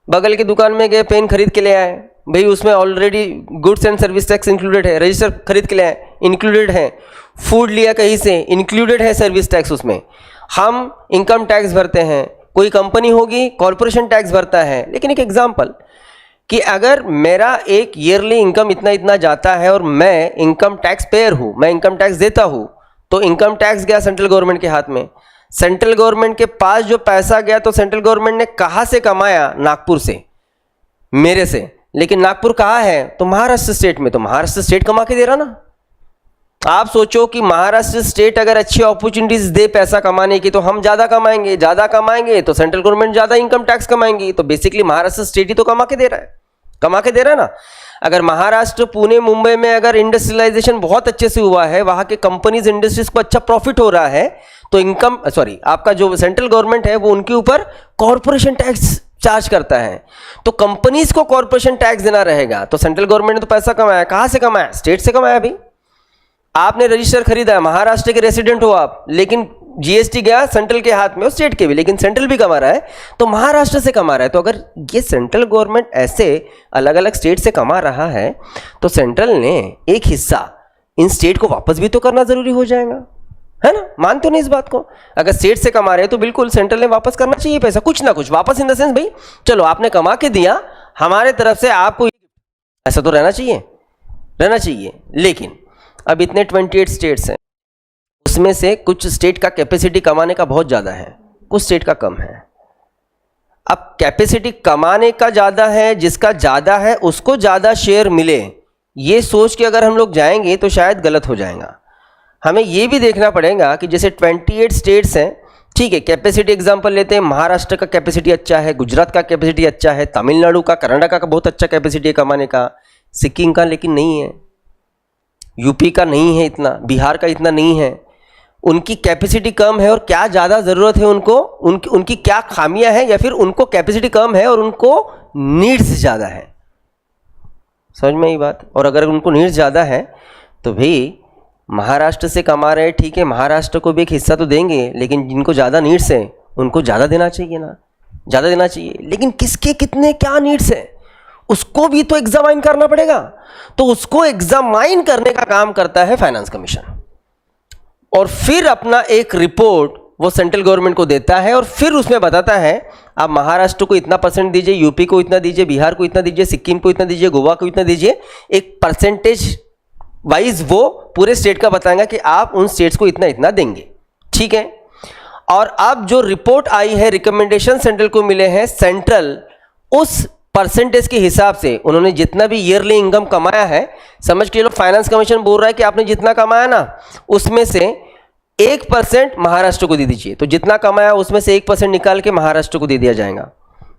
बगल की दुकान में गए, पेन खरीद के ले आए, भाई उसमें already goods and service tax included है। रजिस्टर खरीद के ले आए, इंक्लूडेड है। फूड लिया कहीं से, इंक्लूडेड है सर्विस टैक्स उसमें। हम इनकम टैक्स भरते हैं, कोई कंपनी होगी कॉरपोरेशन टैक्स भरता है। लेकिन एक एग्जांपल कि अगर मेरा एक ईयरली इनकम इतना इतना जाता है और मैं इनकम टैक्स पेयर हूँ, मैं इनकम टैक्स देता हूँ, तो इनकम टैक्स गया सेंट्रल गवर्नमेंट के हाथ में। सेंट्रल गवर्नमेंट के पास जो पैसा गया तो सेंट्रल गवर्नमेंट ने कहाँ से कमाया, नागपुर से, मेरे से। लेकिन नागपुर कहाँ है, तो महाराष्ट्र स्टेट में, तो महाराष्ट्र स्टेट कमा के दे रहा ना। आप सोचो कि महाराष्ट्र स्टेट अगर अच्छी अपॉर्चुनिटीज दे पैसा कमाने की तो हम ज़्यादा कमाएंगे तो सेंट्रल गवर्नमेंट ज़्यादा इनकम टैक्स कमाएंगी। तो बेसिकली महाराष्ट्र स्टेट ही तो कमा के दे रहा है ना। अगर महाराष्ट्र, पुणे, मुंबई में अगर इंडस्ट्रियलाइजेशन बहुत अच्छे से हुआ है, वहाँ के कंपनीज इंडस्ट्रीज को अच्छा प्रॉफिट हो रहा है, तो आपका जो सेंट्रल गवर्नमेंट है वो उनके ऊपर कॉरपोरेशन टैक्स चार्ज करता है। तो कंपनीज को कॉरपोरेशन टैक्स देना रहेगा। तो सेंट्रल गवर्नमेंट ने तो पैसा कमाया, कहाँ से कमाया, स्टेट से कमाया। अभी आपने रजिस्टर खरीदा, महाराष्ट्र के रेसिडेंट हो आप, लेकिन GST गया सेंट्रल के हाथ में और स्टेट के भी, लेकिन सेंट्रल भी कमा रहा है तो महाराष्ट्र से कमा रहा है। तो अगर ये सेंट्रल गवर्नमेंट ऐसे अलग अलग स्टेट से कमा रहा है तो सेंट्रल ने एक हिस्सा इन स्टेट को वापस भी तो करना जरूरी हो जाएगा, है ना। मानते हो नहीं इस बात को? अगर स्टेट से कमा रहे हैं तो बिल्कुल सेंट्रल ने वापस करना चाहिए पैसा, कुछ ना कुछ वापस। इन द सेंस भाई चलो आपने कमा के दिया, हमारे तरफ से आपको ऐसा तो रहना चाहिए। लेकिन अब इतने 28 स्टेट्स हैं, उसमें से कुछ स्टेट का कैपेसिटी कमाने का बहुत ज़्यादा है, कुछ स्टेट का कम है। अब कैपेसिटी कमाने का ज़्यादा है, जिसका ज़्यादा है उसको ज़्यादा शेयर मिले, ये सोच के अगर हम लोग जाएंगे तो शायद गलत हो जाएगा। हमें ये भी देखना पड़ेगा कि जैसे 28 स्टेट्स हैं, ठीक है, कैपेसिटी एग्जांपल लेते हैं, महाराष्ट्र का कैपेसिटी अच्छा है, गुजरात का कैपेसिटी अच्छा है, तमिलनाडु का, कर्नाटक का बहुत अच्छा कैपेसिटी है कमाने का, सिक्किम का लेकिन नहीं है, यूपी का नहीं है इतना, बिहार का इतना नहीं है। उनकी कैपेसिटी कम है और क्या ज़्यादा ज़रूरत है उनको, उनकी क्या खामियां हैं, या फिर उनको कैपेसिटी कम है और उनको नीड्स ज़्यादा है। समझ में ये बात? और अगर उनको नीड्स ज़्यादा है तो भाई महाराष्ट्र से कमा रहे, ठीक है, महाराष्ट्र को भी एक हिस्सा तो देंगे, लेकिन जिनको ज़्यादा नीड्स है उनको ज़्यादा देना चाहिए ना, ज़्यादा देना चाहिए। लेकिन किसके कितने क्या नीड्स है उसको भी तो एग्जामाइन करना पड़ेगा। तो उसको एग्जामाइन करने का काम करता है फाइनेंस कमीशन, और फिर अपना एक रिपोर्ट वो सेंट्रल गवर्नमेंट को देता है, और फिर उसमें बताता है आप महाराष्ट्र को इतना परसेंट दीजिए, यूपी को इतना दीजिए, बिहार को इतना दीजिए, सिक्किम को इतना दीजिए, गोवा को इतना दीजिए। एक परसेंटेज वाइज वो पूरे स्टेट का बताएगा कि आप उन स्टेट्स को इतना इतना देंगे, ठीक है। और अब जो रिपोर्ट आई है, रिकमेंडेशन सेंट्रल को मिले हैं, सेंट्रल उस परसेंटेज के हिसाब से उन्होंने जितना भी ईयरली इनकम कमाया है, समझ के लो फाइनेंस कमीशन बोल रहा है कि आपने जितना कमाया ना उसमें से 1% महाराष्ट्र को दे दीजिए। तो जितना कमाया उसमें से 1% निकाल के महाराष्ट्र को दे दिया जाएगा,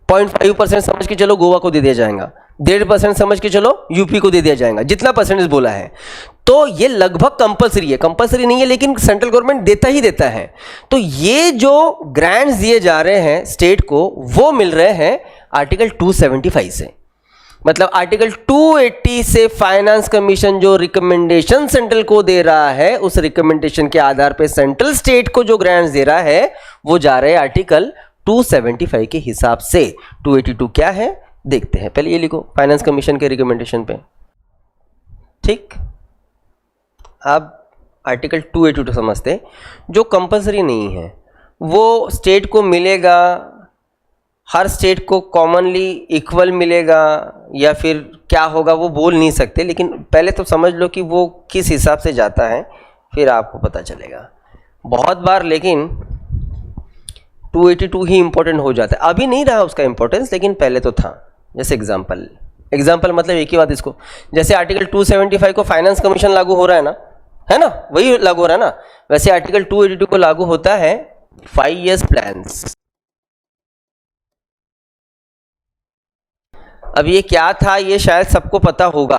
0.5% समझ के चलो गोवा को दे दिया जाएगा, 1.5% समझ के चलो यूपी को दे दिया जाएगा, जितना परसेंटेज बोला है। तो ये लगभग कंपलसरी है, कंपलसरी नहीं है लेकिन सेंट्रल गवर्नमेंट देता ही देता है। तो ये जो ग्रांट्स दिए जा रहे हैं स्टेट को वो मिल रहे हैं आर्टिकल 275 से। मतलब आर्टिकल 280 से फाइनेंस कमीशन जो रिकमेंडेशन सेंट्रल को दे रहा है, उस रिकमेंडेशन के आधार पे सेंट्रल स्टेट को जो ग्रांट्स दे रहा है वो जा रहे हैं आर्टिकल 275 के हिसाब से। 282 क्या है देखते हैं, पहले ये लिखो फाइनेंस कमीशन के रिकमेंडेशन पे, ठीक। अब आर्टिकल 282 समझते, जो कंपलसरी नहीं है वो स्टेट को मिलेगा, हर स्टेट को कॉमनली इक्वल मिलेगा या फिर क्या होगा वो बोल नहीं सकते, लेकिन पहले तो समझ लो कि वो किस हिसाब से जाता है, फिर आपको पता चलेगा बहुत बार। लेकिन 282 ही इंपॉर्टेंट हो जाता है, अभी नहीं रहा उसका इंपॉर्टेंस, लेकिन पहले तो था। जैसे एग्जाम्पल मतलब एक ही बात, इसको जैसे आर्टिकल 275 को फाइनेंस कमीशन लागू हो रहा है ना, वही लागू हो रहा है ना, वैसे आर्टिकल 282 को लागू होता है 5 years प्लान्स। अब ये क्या था ये शायद सबको पता होगा,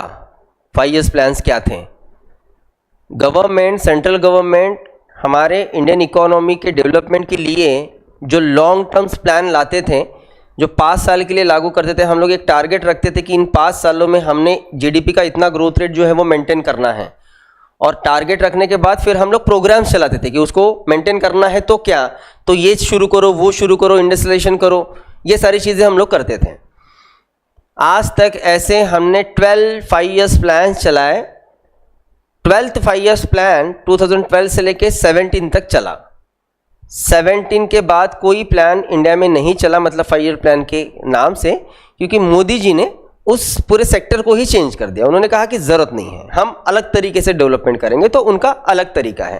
5 years प्लान्स क्या थे। गवर्नमेंट, सेंट्रल गवर्नमेंट हमारे इंडियन इकोनॉमी के डेवलपमेंट के लिए जो लॉन्ग टर्म्स प्लान लाते थे, जो 5 साल के लिए लागू करते थे। हम लोग एक टारगेट रखते थे कि इन 5 सालों में हमने जीडीपी का इतना ग्रोथ रेट जो है वो मेंटेन करना है, और टारगेट रखने के बाद फिर हम लोग प्रोग्राम्स चलाते थे कि उसको मेंटेन करना है तो क्या, तो ये शुरू करो, वो शुरू करो, इंडस्ट्रियलाइजेशन करो, ये सारी चीज़ें हम लोग करते थे। आज तक ऐसे हमने 12 5 years प्लान चलाए। 12th 5 years प्लान 2012 से लेके 17 तक चला। 17 के बाद कोई प्लान इंडिया में नहीं चला, मतलब 5 year प्लान के नाम से, क्योंकि मोदी जी ने उस पूरे सेक्टर को ही चेंज कर दिया। उन्होंने कहा कि ज़रूरत नहीं है, हम अलग तरीके से डेवलपमेंट करेंगे, तो उनका अलग तरीका है।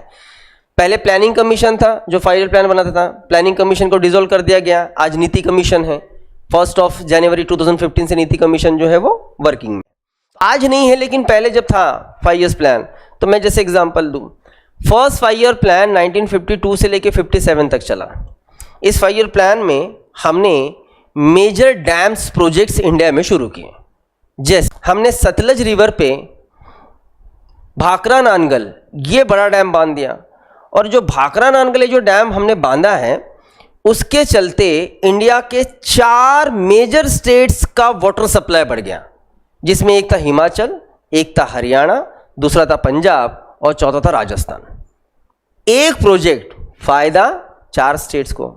पहले प्लानिंग कमीशन था जो 5 year प्लान बनाता था, प्लानिंग कमीशन को डिसॉल्व कर दिया गया, आज नीति कमीशन है। 1 जनवरी 2015 से नीति कमीशन जो है वो वर्किंग में, आज नहीं है लेकिन पहले जब था 5 years प्लान। तो मैं जैसे एग्जांपल दूं, फर्स्ट 5 year प्लान 1952 से लेके 57 तक चला। इस 5 year प्लान में हमने मेजर डैम्स प्रोजेक्ट्स इंडिया में शुरू किए। जैसे हमने सतलज रिवर पे भाखरा नानगल ये बड़ा डैम बांध दिया, और जो भाखरा नानगल जो डैम हमने बांधा है उसके चलते इंडिया के 4 मेजर स्टेट्स का वाटर सप्लाई बढ़ गया, जिसमें एक था हिमाचल, एक था हरियाणा, दूसरा था पंजाब और चौथा था राजस्थान। एक प्रोजेक्ट फायदा 4 स्टेट्स को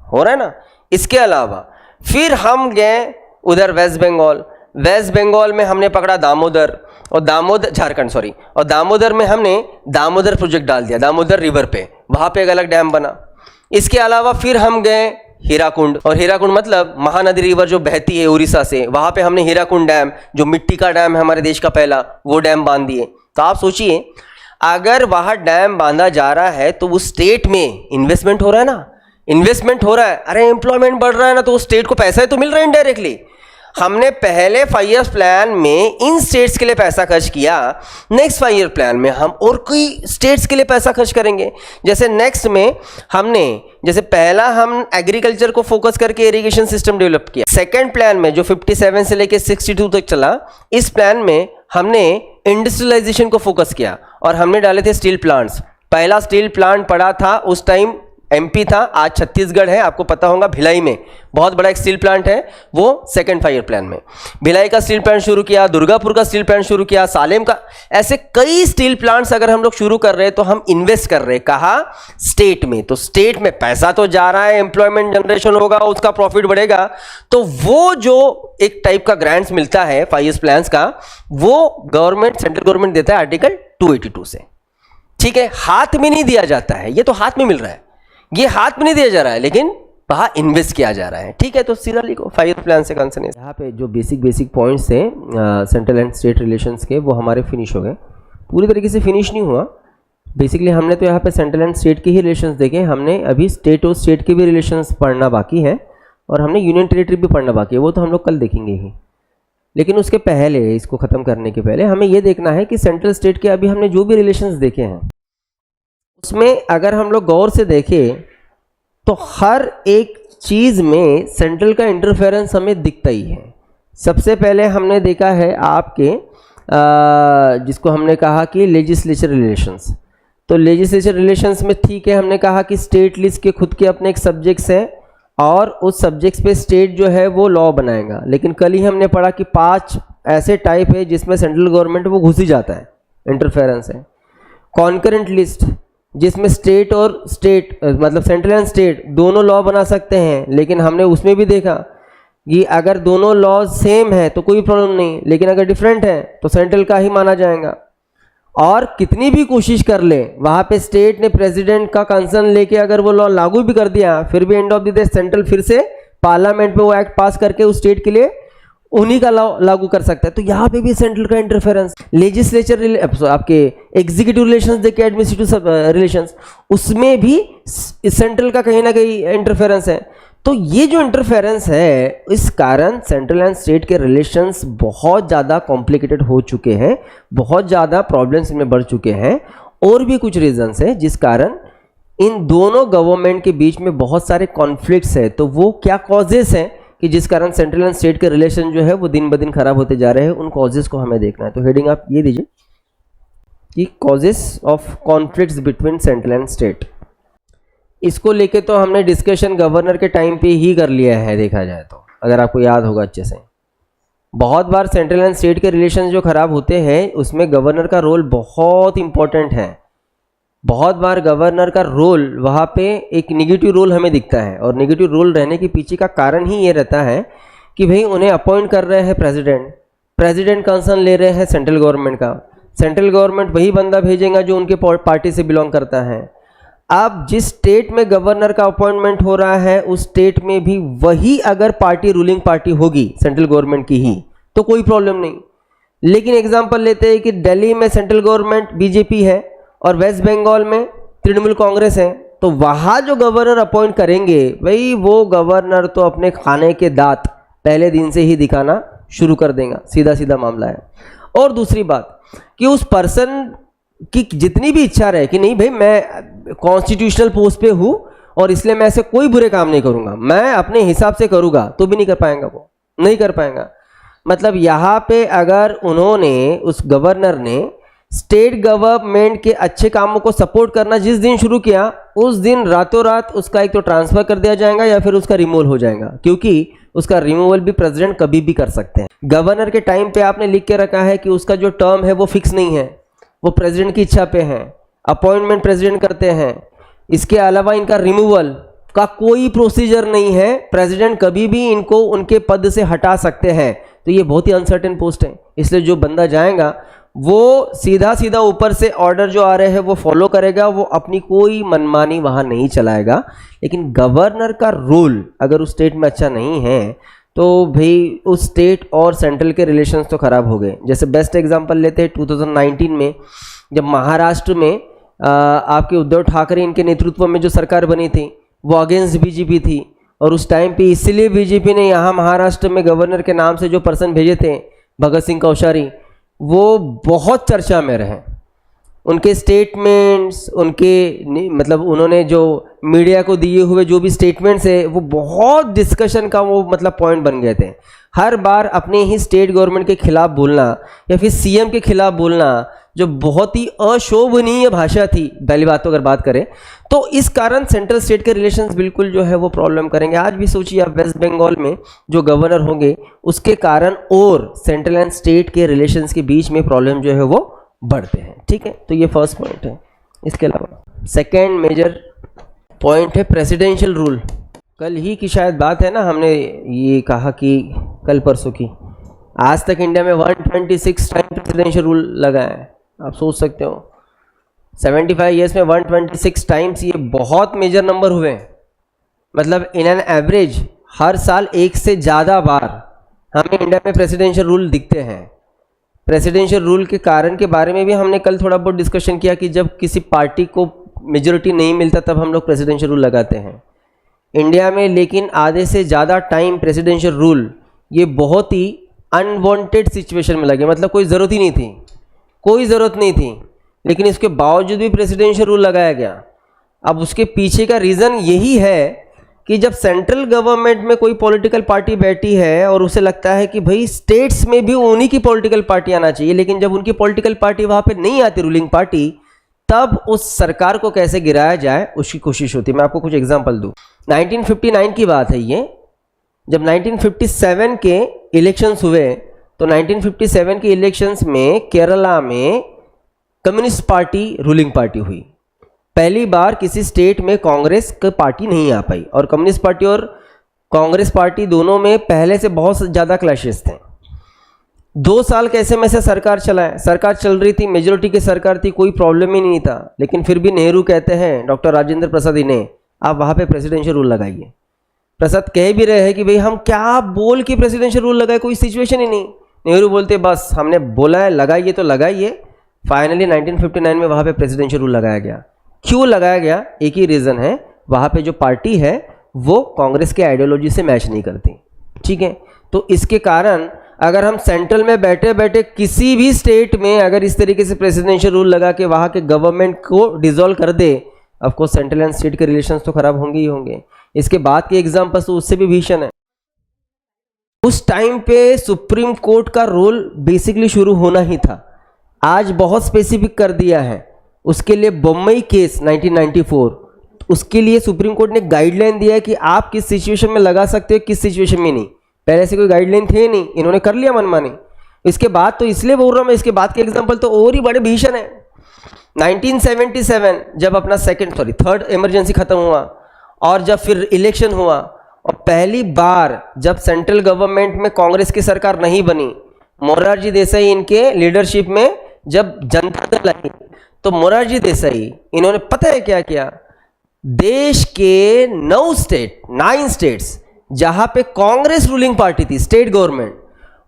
हो रहा है ना। इसके अलावा फिर हम गए उधर वेस्ट बंगाल में हमने पकड़ा दामोदर, और दामोदर में हमने दामोदर प्रोजेक्ट डाल दिया, दामोदर रिवर पे, वहां पे एक अलग डैम बना। इसके अलावा फिर हम गए हीराकुंड, और हीराकुंड मतलब महानदी रिवर जो बहती है उड़ीसा से, वहां पे हमने हीराकुंड डैम, जो मिट्टी का डैम है हमारे देश का पहला, वो डैम बांध दिए। तो आप सोचिए, अगर वहां डैम बांधा जा रहा है तो उस स्टेट में इन्वेस्टमेंट हो रहा है ना, इन्वेस्टमेंट हो रहा है, अरे एम्प्लॉयमेंट बढ़ रहा है ना, तो उस स्टेट को पैसा ही तो मिल रहा है इनडायरेक्टली। हमने पहले 5 ईयर प्लान में इन स्टेट्स के लिए पैसा खर्च किया, नेक्स्ट 5 ईयर प्लान में हम और कोई स्टेट्स के लिए पैसा खर्च करेंगे। जैसे नेक्स्ट में हमने जैसे पहला हम एग्रीकल्चर को फोकस करके इरिगेशन सिस्टम डेवलप किया, सेकंड प्लान में जो 57 से लेके 62 तक चला, इस प्लान में हमने इंडस्ट्रियलाइजेशन को फोकस किया और हमने डाले थे स्टील प्लांट्स। पहला स्टील प्लांट पड़ा था उस टाइम एमपी था, आज छत्तीसगढ़ है, आपको पता होगा भिलाई में बहुत बड़ा एक स्टील प्लांट है, वो सेकंड 5 ईयर प्लान में भिलाई का स्टील प्लांट शुरू किया, दुर्गापुर का स्टील प्लांट शुरू किया, सालेम का, ऐसे कई स्टील प्लांट्स अगर हम लोग शुरू कर रहे हैं तो हम इन्वेस्ट कर रहे हैं कहाँ, स्टेट में। तो स्टेट में पैसा तो जा रहा है, एम्प्लॉयमेंट जनरेशन होगा, उसका प्रॉफिट बढ़ेगा, तो वो जो एक टाइप का ग्रांट्स मिलता है 5 ईयर प्लान का, वो गवर्नमेंट, सेंट्रल गवर्नमेंट देता है आर्टिकल 282 से। ठीक है, हाथ में नहीं दिया जाता है, ये तो हाथ में मिल रहा है, ये हाथ में नहीं दिया जा रहा है, लेकिन वहाँ इन्वेस्ट किया जा रहा है। ठीक है, तो सीधा लिखो 5 ईयर प्लान से कंसर्न है। यहाँ पे जो बेसिक पॉइंट्स हैं सेंट्रल एंड स्टेट रिलेशंस के, वो हमारे फिनिश हो गए। पूरी तरीके से फिनिश नहीं हुआ, बेसिकली हमने तो यहाँ पे सेंट्रल एंड स्टेट के ही रिलेशंस देखे, हमने अभी स्टेट और स्टेट के भी रिलेशंस पढ़ना बाकी है और हमने यूनियन टेरिटरी भी पढ़ना बाकी है, वो तो हम लोग कल देखेंगे ही। लेकिन उसके पहले, इसको ख़त्म करने के पहले हमें ये देखना है कि सेंट्रल स्टेट के अभी हमने जो भी रिलेशंस देखे हैं उसमें अगर हम लोग गौर से देखें तो हर एक चीज़ में सेंट्रल का इंटरफेरेंस हमें दिखता ही है। सबसे पहले हमने देखा है आपके जिसको हमने कहा कि लेजिस्लेचर रिलेशंस। तो लेजिस्लेचर रिलेशंस में ठीक है, हमने कहा कि स्टेट लिस्ट के खुद के अपने एक सब्जेक्ट्स हैं और उस सब्जेक्ट्स पे स्टेट जो है वो लॉ बनाएगा। लेकिन कल ही हमने पढ़ा कि 5 ऐसे टाइप है जिसमें सेंट्रल गवर्नमेंट वो घुस ही जाता है, इंटरफेरेंस है। कॉन्करेंट लिस्ट जिसमें स्टेट और स्टेट मतलब सेंट्रल एंड स्टेट दोनों लॉ बना सकते हैं, लेकिन हमने उसमें भी देखा कि अगर दोनों लॉ सेम है तो कोई प्रॉब्लम नहीं, लेकिन अगर डिफरेंट है तो सेंट्रल का ही माना जाएगा। और कितनी भी कोशिश कर ले, वहाँ पे स्टेट ने प्रेसिडेंट का कंसर्न लेके अगर वो लॉ लागू भी कर दिया, फिर भी end of the day central फिर से पार्लियामेंट में वो एक्ट पास करके उस स्टेट के लिए उन्हीं का लॉ लागू कर सकता है। तो यहाँ पे भी सेंट्रल का इंटरफेरेंस। लेजिस्लेचर आपके एग्जीक्यूटिव रिलेशंस देखे, एडमिनिस्ट्रेटिव रिलेशंस, उसमें भी सेंट्रल का कहीं ना कहीं इंटरफेरेंस है। तो ये जो इंटरफेरेंस है, इस कारण सेंट्रल एंड स्टेट के रिलेशंस बहुत ज़्यादा कॉम्प्लिकेटेड हो चुके हैं, बहुत ज़्यादा प्रॉब्लम्स इनमें बढ़ चुके हैं। और भी कुछ रीजंस है जिस कारण इन दोनों गवर्नमेंट के बीच में बहुत सारे कॉन्फ्लिक्ट्स है। तो वो क्या कॉजेस हैं कि जिस कारण सेंट्रल एंड स्टेट के रिलेशन जो है वो दिन ब दिन खराब होते जा रहे हैं, उन कॉजेस को हमें देखना है। तो हेडिंग आप ये दीजिए कि causes of conflicts between central and state. इसको लेके तो हमने डिस्कशन गवर्नर के टाइम पे ही कर लिया है, देखा जाए तो, अगर आपको याद होगा अच्छे से। बहुत बार सेंट्रल एंड स्टेट के रिलेशन जो खराब होते हैं उसमें गवर्नर का रोल बहुत इंपॉर्टेंट है। बहुत बार गवर्नर का रोल वहाँ पे एक निगेटिव रोल हमें दिखता है, और निगेटिव रोल रहने के पीछे का कारण ही ये रहता है कि भाई उन्हें अपॉइंट कर रहे हैं प्रेसिडेंट कंसर्न ले रहे हैं सेंट्रल गवर्नमेंट का, सेंट्रल गवर्नमेंट वही बंदा भेजेगा जो उनके पार्टी से बिलोंग करता है। अब जिस स्टेट में गवर्नर का अपॉइंटमेंट हो रहा है उस स्टेट में भी वही अगर पार्टी रूलिंग पार्टी होगी सेंट्रल गवर्नमेंट की ही, तो कोई प्रॉब्लम नहीं। लेकिन एग्जांपल लेते हैं कि दिल्ली में सेंट्रल गवर्नमेंट बीजेपी है और वेस्ट बंगाल में तृणमूल कांग्रेस है, तो वहाँ जो गवर्नर अपॉइंट करेंगे भाई वो गवर्नर तो अपने खाने के दांत पहले दिन से ही दिखाना शुरू कर देगा, सीधा सीधा मामला है। और दूसरी बात कि उस पर्सन की जितनी भी इच्छा रहे कि नहीं भाई मैं कॉन्स्टिट्यूशनल पोस्ट पे हूँ और इसलिए मैं ऐसे कोई बुरे काम नहीं करूँगा, मैं अपने हिसाब से करूँगा, तो भी नहीं कर पाएगा, वो नहीं कर पाएगा। मतलब यहाँ पे अगर उन्होंने, उस गवर्नर ने स्टेट गवर्नमेंट के अच्छे कामों को सपोर्ट करना जिस दिन शुरू किया, उस दिन रातों रात उसका एक तो ट्रांसफर कर दिया जाएगा या फिर उसका रिमूवल हो जाएगा, क्योंकि उसका रिमूवल भी प्रेसिडेंट कभी भी कर सकते हैं। गवर्नर के टाइम पे आपने लिख के रखा है कि उसका जो टर्म है वो फिक्स नहीं है, वो प्रेसिडेंट की इच्छा पे है, अपॉइंटमेंट प्रेसिडेंट करते हैं। इसके अलावा इनका रिमूवल का कोई प्रोसीजर नहीं है, प्रेसिडेंट कभी भी इनको उनके पद से हटा सकते हैं। तो ये बहुत ही अनसर्टेन पोस्ट है, इसलिए जो बंदा जाएगा वो सीधा सीधा ऊपर से ऑर्डर जो आ रहे हैं वो फॉलो करेगा, वो अपनी कोई मनमानी वहाँ नहीं चलाएगा। लेकिन गवर्नर का रोल अगर उस स्टेट में अच्छा नहीं है तो भाई उस स्टेट और सेंट्रल के रिलेशंस तो खराब हो गए। जैसे बेस्ट एग्जांपल लेते हैं 2019 में, जब महाराष्ट्र में आपके उद्धव ठाकरे इनके नेतृत्व में जो सरकार बनी थी वो अगेंस्ट बीजेपी थी, और उस टाइम पे इसलिए बीजेपी ने यहाँ महाराष्ट्र में गवर्नर के नाम से जो पर्सन भेजे थे भगत सिंह कोश्यारी, वो बहुत चर्चा में रहे। उनके स्टेटमेंट्स, उनके मतलब उन्होंने जो मीडिया को दिए हुए जो भी स्टेटमेंट्स है वो बहुत डिस्कशन का वो मतलब पॉइंट बन गए थे। हर बार अपने ही स्टेट गवर्नमेंट के खिलाफ बोलना या फिर सीएम के खिलाफ बोलना, जो बहुत ही अशोभनीय भाषा थी पहली बात तो अगर बात करें तो। इस कारण सेंट्रल स्टेट के रिलेशंस बिल्कुल जो है वो प्रॉब्लम करेंगे। आज भी सोचिए आप वेस्ट बंगाल में जो गवर्नर होंगे उसके कारण और सेंट्रल एंड स्टेट के रिलेशंस के बीच में प्रॉब्लम जो है वो बढ़ते हैं। ठीक है, तो ये फर्स्ट पॉइंट है। इसके अलावा सेकेंड मेजर पॉइंट है प्रेसिडेंशियल रूल। कल ही की शायद बात है ना, हमने ये कहा कि कल परसों की, आज तक इंडिया में 126 टाइम प्रेसिडेंशियल रूल लगा है। आप सोच सकते हो 75 ईयर्स में 126 टाइम्स, ये बहुत मेजर नंबर हुए। मतलब इन एन एवरेज हर साल एक से ज़्यादा बार हमें इंडिया में प्रेसिडेंशियल रूल दिखते हैं। प्रेसिडेंशियल रूल के कारण के बारे में भी हमने कल थोड़ा बहुत डिस्कशन किया कि जब किसी पार्टी को मेजोरिटी नहीं मिलता तब हम लोग प्रेसिडेंशियल रूल लगाते हैं इंडिया में। लेकिन आधे से ज़्यादा टाइम प्रेसिडेंशियल रूल ये बहुत ही अनवांटेड सिचुएशन में लगे, मतलब कोई ज़रूरत ही नहीं थी, कोई ज़रूरत नहीं थी, लेकिन इसके बावजूद भी प्रेसिडेंशियल रूल लगाया गया। अब उसके पीछे का रीज़न यही है कि जब सेंट्रल गवर्नमेंट में कोई पॉलिटिकल पार्टी बैठी है और उसे लगता है कि भाई स्टेट्स में भी उन्हीं की पॉलिटिकल पार्टी आना चाहिए, लेकिन जब उनकी पॉलिटिकल पार्टी वहाँ पे नहीं आती रूलिंग पार्टी, तब उस सरकार को कैसे गिराया जाए उसकी कोशिश होती है। मैं आपको कुछ एग्जांपल दूँ। 1959 की बात है ये, जब 1957 के इलेक्शंस हुए तो 1957 के इलेक्शंस में केरला में कम्युनिस्ट पार्टी रूलिंग पार्टी हुई। पहली बार किसी स्टेट में कांग्रेस की पार्टी नहीं आ पाई और कम्युनिस्ट पार्टी और कांग्रेस पार्टी दोनों में पहले से बहुत ज़्यादा क्लैशेस थे। 2 साल कैसे में से सरकार चलाए, सरकार चल रही थी, मेजोरिटी की सरकार थी, कोई प्रॉब्लम ही नहीं था। लेकिन फिर भी नेहरू कहते हैं, डॉक्टर राजेंद्र प्रसाद ने, आप वहाँ पे प्रेसिडेंशियल रूल लगाइए। प्रसाद कह भी रहे हैं कि भाई हम क्या बोल के प्रेसिडेंशियल रूल लगाए, कोई सिचुएशन ही नहीं। नेहरू बोलते बस हमने बोला है लगाइए तो लगाइए। फाइनली 1959 में वहाँ पे प्रेसिडेंशियल रूल लगाया गया। क्यों लगाया गया? एक ही रीज़न है, वहाँ पे जो पार्टी है वो कांग्रेस के आइडियोलॉजी से मैच नहीं करती। ठीक है, तो इसके कारण अगर हम सेंट्रल में बैठे बैठे किसी भी स्टेट में अगर इस तरीके से प्रेसिडेंशियल रूल लगा के वहाँ के गवर्नमेंट को डिसॉल्व कर दे, ऑफकोर्स सेंट्रल एंड स्टेट के रिलेशंस तो खराब होंगे ही होंगे। इसके बाद के एग्जाम्पल्स तो उससे भी भीषण है। उस टाइम पे सुप्रीम कोर्ट का रोल बेसिकली शुरू होना ही था, आज बहुत स्पेसिफिक कर दिया है। उसके लिए बम्बई केस 1994, उसके लिए सुप्रीम कोर्ट ने गाइडलाइन दिया है कि आप किस सिचुएशन में लगा सकते हो, किस सिचुएशन में नहीं। पहले से कोई गाइडलाइन थे नहीं, इन्होंने कर लिया मनमानी। इसके बाद तो इसलिए बोल रहा हूँ मैं, इसके बाद के एग्जाम्पल तो और ही बड़े भीषण है। 1977 जब अपना थर्ड इमरजेंसी खत्म हुआ और जब फिर इलेक्शन हुआ और पहली बार जब सेंट्रल गवर्नमेंट में कांग्रेस की सरकार नहीं बनी, मोरारजी देसाई इनके लीडरशिप में जब जनता दल आई, तो मोरारजी देसाई इन्होंने पता है क्या किया, देश के 9 स्टेट्स जहां पे कांग्रेस रूलिंग पार्टी थी, स्टेट गवर्नमेंट,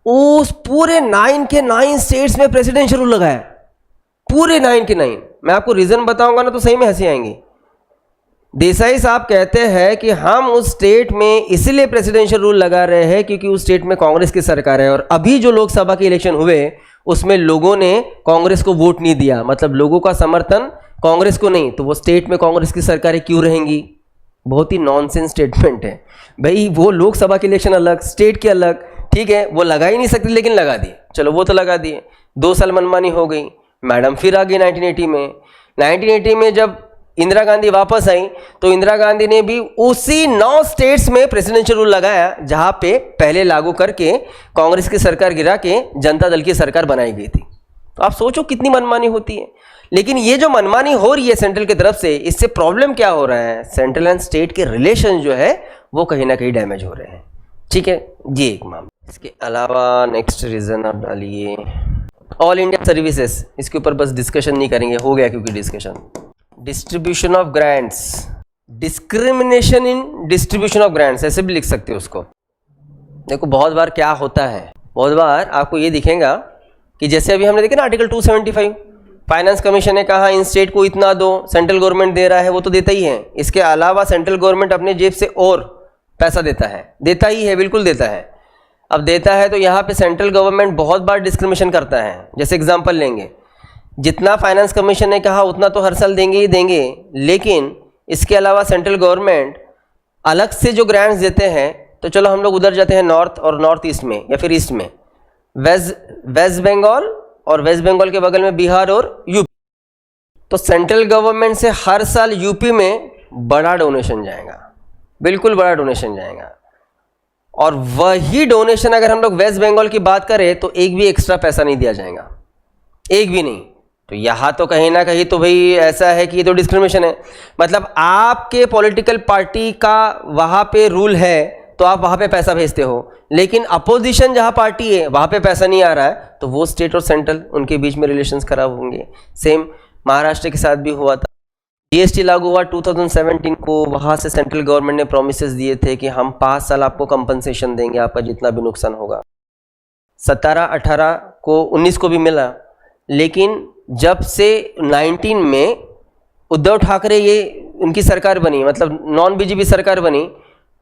उस पूरे 9 के 9 स्टेट्स में प्रेसिडेंशियल रूल लगाया, पूरे 9 के 9। मैं आपको रीजन बताऊंगा ना तो सही में हंसी आएंगी। देसाई साहब कहते हैं कि हम उस स्टेट में इसलिए प्रेसिडेंशियल रूल लगा रहे हैं क्योंकि उस स्टेट में कांग्रेस की सरकार है और अभी जो लोकसभा के इलेक्शन हुए उसमें लोगों ने कांग्रेस को वोट नहीं दिया, मतलब लोगों का समर्थन कांग्रेस को नहीं, तो वो स्टेट में कांग्रेस की सरकारें क्यों रहेंगी? बहुत ही नॉनसेंस स्टेटमेंट है भाई। वो लोकसभा के इलेक्शन अलग, स्टेट के अलग, ठीक है, वो लगा ही नहीं सकते लेकिन लगा दिए, चलो वो तो लगा दिए। 2 साल मनमानी हो गई, मैडम फिर आ गई 1980 में जब इंदिरा गांधी वापस आई तो इंदिरा गांधी ने भी उसी 9 स्टेट्स में प्रेसिडेंशियल रूल लगाया जहां पे पहले लागू करके कांग्रेस की सरकार गिरा के जनता दल की सरकार बनाई गई थी। तो आप सोचो कितनी मनमानी होती है। लेकिन ये जो मनमानी हो रही है सेंट्रल की तरफ से, इससे प्रॉब्लम क्या हो रहा है, सेंट्रल एंड स्टेट के रिलेशन जो है वो कहीं ना कहीं डैमेज हो रहे हैं। ठीक है, ये एक मामला। इसके अलावा नेक्स्ट रीजन आप डालिए ऑल इंडिया सर्विसेज, इसके ऊपर बस डिस्कशन नहीं करेंगे, हो गया क्योंकि discussion. Distribution of grants, discrimination in distribution of grants, ऐसे भी लिख सकते हो उसको। देखो बहुत बार क्या होता है, बहुत बार आपको ये दिखेगा कि जैसे अभी हमने देखा ना आर्टिकल 275, फाइनेंस कमीशन ने कहा इन स्टेट को इतना दो, सेंट्रल गवर्नमेंट दे रहा है वो तो देता ही है, इसके अलावा सेंट्रल गवर्नमेंट अपने जेब से और पैसा देता ही है, बिल्कुल देता है। अब देता है तो यहाँ पे सेंट्रल गवर्नमेंट बहुत बार डिस्क्रिमिनेशन करता है। जैसे एग्जांपल लेंगे, जितना फाइनेंस कमीशन ने कहा उतना तो हर साल देंगे ही देंगे, लेकिन इसके अलावा सेंट्रल गवर्नमेंट अलग से जो ग्रांट्स देते हैं, तो चलो हम लोग उधर जाते हैं नॉर्थ और नॉर्थ ईस्ट में या फिर ईस्ट में, वेस्ट बंगाल और वेस्ट बंगाल के बगल में बिहार और यूपी। तो सेंट्रल गवर्नमेंट से हर साल यूपी में बड़ा डोनेशन जाएगा, बिल्कुल बड़ा डोनेशन जाएगा। और वही डोनेशन अगर हम लोग वेस्ट बंगाल की बात करें तो एक भी एक्स्ट्रा पैसा नहीं दिया जाएगा, एक भी नहीं। तो यहाँ तो कहीं ना कहीं तो भाई ऐसा है कि ये तो डिस्क्रिमिनेशन है। मतलब आपके पॉलिटिकल पार्टी का वहाँ पे रूल है तो आप वहाँ पे पैसा भेजते हो, लेकिन अपोजिशन जहाँ पार्टी है वहाँ पे पैसा नहीं आ रहा है, तो वो स्टेट और सेंट्रल उनके बीच में रिलेशंस खराब होंगे। सेम महाराष्ट्र के साथ भी हुआ था। जीएसटी लागू हुआ 2017 को, वहाँ से सेंट्रल गवर्नमेंट ने प्रोमिसेस दिए थे कि हम 5 साल आपको कंपनसेशन देंगे, आपका जितना भी नुकसान होगा। 17, 18 को 19 को भी मिला, लेकिन जब से 19 में उद्धव ठाकरे ये उनकी सरकार बनी, मतलब नॉन बीजेपी सरकार बनी,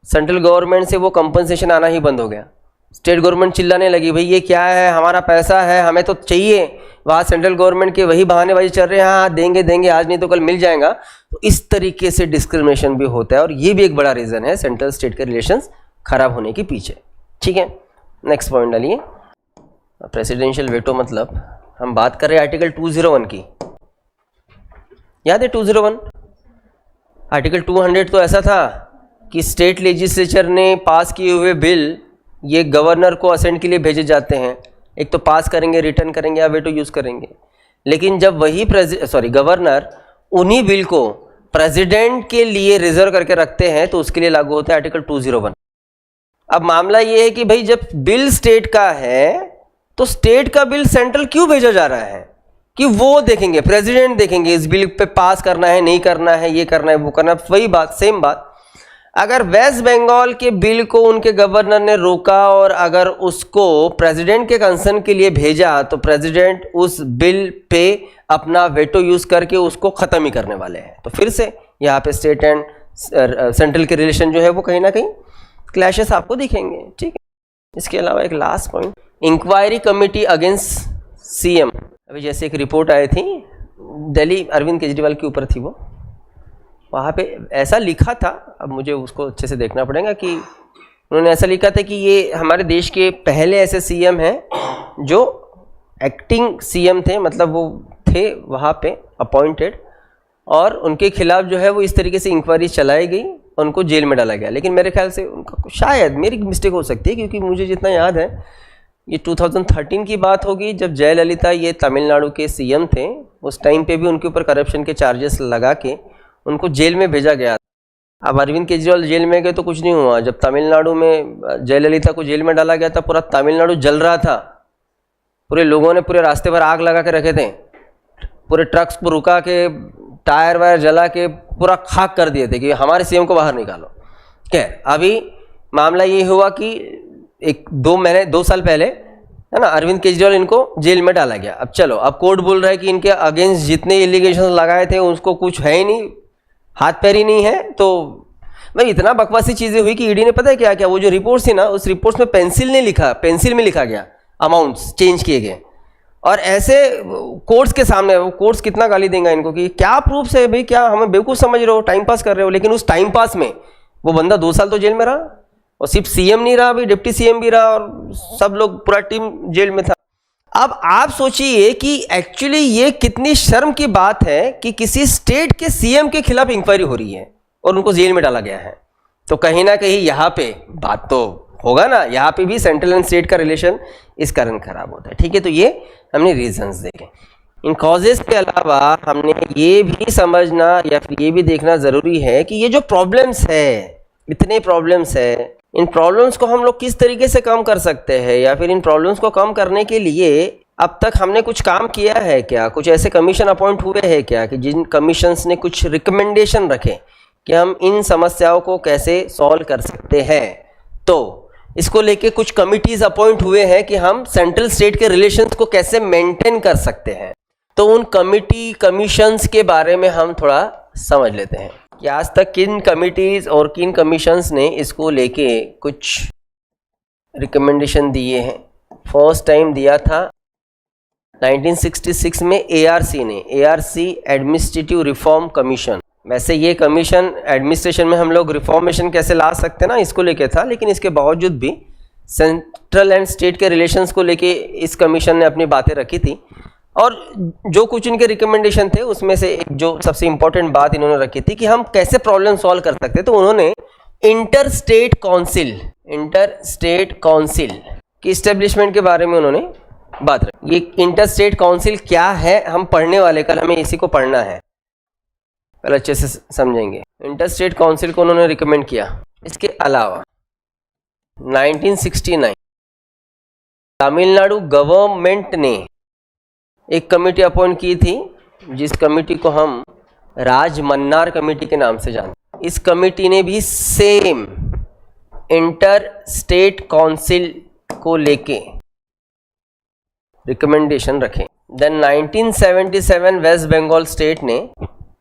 सेंट्रल गवर्नमेंट से वो कंपनसेशन आना ही बंद हो गया। स्टेट गवर्नमेंट चिल्लाने लगी, भाई ये क्या है, हमारा पैसा है, हमें तो चाहिए। वहाँ सेंट्रल गवर्नमेंट के वही बहानेबाजी चल रहे हैं, हाँ देंगे आज नहीं तो कल मिल जाएगा। तो इस तरीके से डिस्क्रिमिनेशन भी होता है और ये भी एक बड़ा रीज़न है सेंट्रल स्टेट के रिलेशंस खराब होने के पीछे। ठीक है, नेक्स्ट पॉइंट डालिए। प्रेसिडेंशियल वेटो मतलब हम बात कर रहे हैं आर्टिकल 201 की, याद है 201? आर्टिकल 200 तो ऐसा था कि स्टेट लेजिस्लेचर ने पास किए हुए बिल ये गवर्नर को असेंट के लिए भेजे जाते हैं, एक तो पास करेंगे, रिटर्न करेंगे या वेटो यूज़ करेंगे। लेकिन जब वही गवर्नर उन्हीं बिल को प्रेसिडेंट के लिए रिजर्व करके रखते हैं तो उसके लिए लागू होता है आर्टिकल 201। अब मामला ये है कि भाई जब बिल स्टेट का है तो स्टेट का बिल सेंट्रल क्यों भेजा जा रहा है? कि वो देखेंगे, प्रेसिडेंट देखेंगे इस बिल पे पास करना है, नहीं करना है, ये करना है, वो करना है। वही बात, सेम बात, अगर वेस्ट बंगाल के बिल को उनके गवर्नर ने रोका और अगर उसको प्रेसिडेंट के कंसर्न के लिए भेजा तो प्रेसिडेंट उस बिल पे अपना वेटो यूज करके उसको खत्म ही करने वाले हैं। तो फिर से यहाँ पे स्टेट एंड सेंट्रल के रिलेशन जो है वो कहीं ना कहीं क्लैशेस आपको दिखेंगे। ठीक है, इसके अलावा एक last point, inquiry committee against CM. अभी जैसे एक रिपोर्ट आई थी दिल्ली, अरविंद केजरीवाल के ऊपर थी वो, वहाँ पे ऐसा लिखा था, अब मुझे उसको अच्छे से देखना पड़ेगा, कि उन्होंने ऐसा लिखा था कि ये हमारे देश के पहले ऐसे सीएम हैं जो एक्टिंग सीएम थे, मतलब वो थे वहाँ पे अपॉइंटेड, और उनके खिलाफ जो है वो इस तरीके से इंक्वायरी चलाई गई, उनको जेल में डाला गया। लेकिन मेरे ख्याल से उनका, शायद मेरी मिस्टेक हो सकती है, क्योंकि मुझे जितना याद है ये 2013 की बात होगी जब जयललिता ये तमिलनाडु के सीएम थे। उस टाइम पे भी उनके ऊपर करप्शन के चार्जेस लगा के उनको जेल में भेजा गया। अब अरविंद केजरीवाल जेल में गए तो कुछ नहीं हुआ। जब तमिलनाडु में जयललिता को जेल में डाला गया था, पूरा तमिलनाडु जल रहा था, पूरे लोगों ने पूरे रास्ते पर आग लगा के रखे थे, पूरे ट्रक्स को रुका के टायर वायर जला के पूरा खाक कर दिए थे कि हमारे सीएम को बाहर निकालो। क्या अभी मामला ये हुआ कि 2 साल पहले, है ना, अरविंद केजरीवाल इनको जेल में डाला गया। अब चलो, अब कोर्ट बोल रहा है कि इनके अगेंस्ट जितने एलिगेशन लगाए थे उसको कुछ है ही नहीं, हाथ पैर ही नहीं है। तो भाई इतना बकवासी चीज़ें हुई कि ईडी ने पता है क्या क्या, वो जो रिपोर्ट्स थी ना, उस रिपोर्ट्स में पेंसिल में लिखा गया, अमाउंट्स चेंज किए गए। और ऐसे कोर्ट्स के सामने, वो कोर्ट्स कितना गाली देंगे इनको कि क्या प्रूफ है भाई, क्या हमें बेवकूफ़ समझ रहे हो, टाइम पास कर रहे हो। लेकिन उस टाइम पास में वो बंदा 2 साल तो जेल में रहा, और सिर्फ सीएम नहीं रहा, अभी डिप्टी सीएम भी रहा, और सब लोग, पूरा टीम जेल में था। अब आप सोचिए कि एक्चुअली ये कितनी शर्म की बात है कि किसी स्टेट के सीएम के खिलाफ इंक्वायरी हो रही है और उनको जेल में डाला गया है। तो कहीं ना कहीं यहाँ पे बात तो होगा ना, यहाँ पे भी सेंट्रल एंड स्टेट का रिलेशन इस कारण खराब होता है। ठीक है, तो ये हमने रीजंस देखे। इन कॉजेस के अलावा हमने ये भी समझना या फिर ये भी देखना ज़रूरी है कि ये जो प्रॉब्लम्स है, इतने प्रॉब्लम्स है, इन प्रॉब्लम्स को हम लोग किस तरीके से कम कर सकते हैं, या फिर इन प्रॉब्लम्स को कम करने के लिए अब तक हमने कुछ काम किया है क्या, कुछ ऐसे कमीशन अपॉइंट हुए हैं क्या कि जिन कमीशंस ने कुछ रिकमेंडेशन रखे कि हम इन समस्याओं को कैसे सॉल्व कर सकते हैं। तो इसको लेके कुछ कमिटीज़ अपॉइंट हुए हैं कि हम सेंट्रल स्टेट के रिलेशंस को कैसे मेंटेन कर सकते हैं। तो उन कमिटी कमीशंस के बारे में हम थोड़ा समझ लेते हैं। कि आज तक किन कमिटीज़ और किन कमीशंस ने इसको लेके कुछ रिकमेंडेशन दिए हैं। फर्स्ट टाइम दिया था 1966 में ARC ने, ARC एडमिनिस्ट्रेटिव रिफॉर्म कमीशन। वैसे ये कमीशन एडमिनिस्ट्रेशन में हम लोग रिफॉर्मेशन कैसे ला सकते हैं ना, इसको लेके था, लेकिन इसके बावजूद भी सेंट्रल एंड स्टेट के रिलेशंस को लेके इस कमीशन ने अपनी बातें रखी थी। और जो कुछ इनके रिकमेंडेशन थे उसमें से एक जो सबसे इम्पोर्टेंट बात इन्होंने रखी थी कि हम कैसे प्रॉब्लम सॉल्व कर सकते हैं, तो उन्होंने इंटर स्टेट काउंसिल की इस्टेब्लिशमेंट के बारे में उन्होंने बात रखी। ये इंटर स्टेट काउंसिल क्या है हम पढ़ने वाले, कल हमें इसी को पढ़ना है, कल अच्छे से समझेंगे। इंटर स्टेट काउंसिल को उन्होंने रिकमेंड किया। इसके अलावा 1969 तमिलनाडु गवर्नमेंट ने एक कमेटी अपॉइंट की थी, जिस कमेटी को हम राजमन्नार कमेटी के नाम से जानते। इस कमेटी ने भी सेम इंटर स्टेट काउंसिल को लेके रिकमेंडेशन रखे। देन 1977 वेस्ट बंगाल स्टेट ने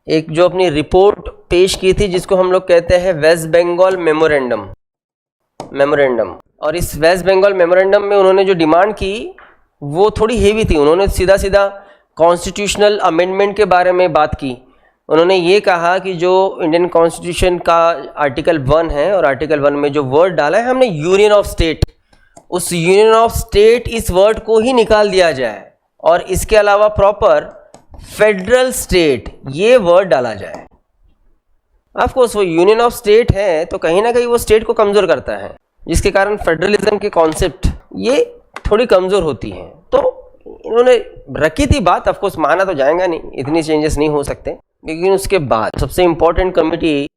एक जो अपनी रिपोर्ट पेश की थी, जिसको हम लोग कहते हैं वेस्ट बंगाल मेमोरेंडम। और इस वेस्ट बंगाल मेमोरेंडम में उन्होंने जो डिमांड की वो थोड़ी हेवी थी। उन्होंने सीधा सीधा कॉन्स्टिट्यूशनल अमेंडमेंट के बारे में बात की। उन्होंने ये कहा कि जो इंडियन कॉन्स्टिट्यूशन का आर्टिकल 1 है, और आर्टिकल 1 में जो वर्ड डाला है हमने यूनियन ऑफ स्टेट, उस यूनियन ऑफ स्टेट इस वर्ड को ही निकाल दिया जाए, और इसके अलावा प्रॉपर फेडरल स्टेट ये वर्ड डाला जाए। ऑफ कोर्स वो यूनियन ऑफ स्टेट है तो कहीं ना कहीं वो स्टेट को कमज़ोर करता है, जिसके कारण फेडरलिज्म के कॉन्सेप्ट ये थोड़ी कमज़ोर होती हैं। तो इन्होंने रखी थी बात, ऑफ कोर्स माना तो जाएगा नहीं, इतनी चेंजेस नहीं हो सकते। लेकिन उसके बाद सबसे इम्पोर्टेंट कमेटी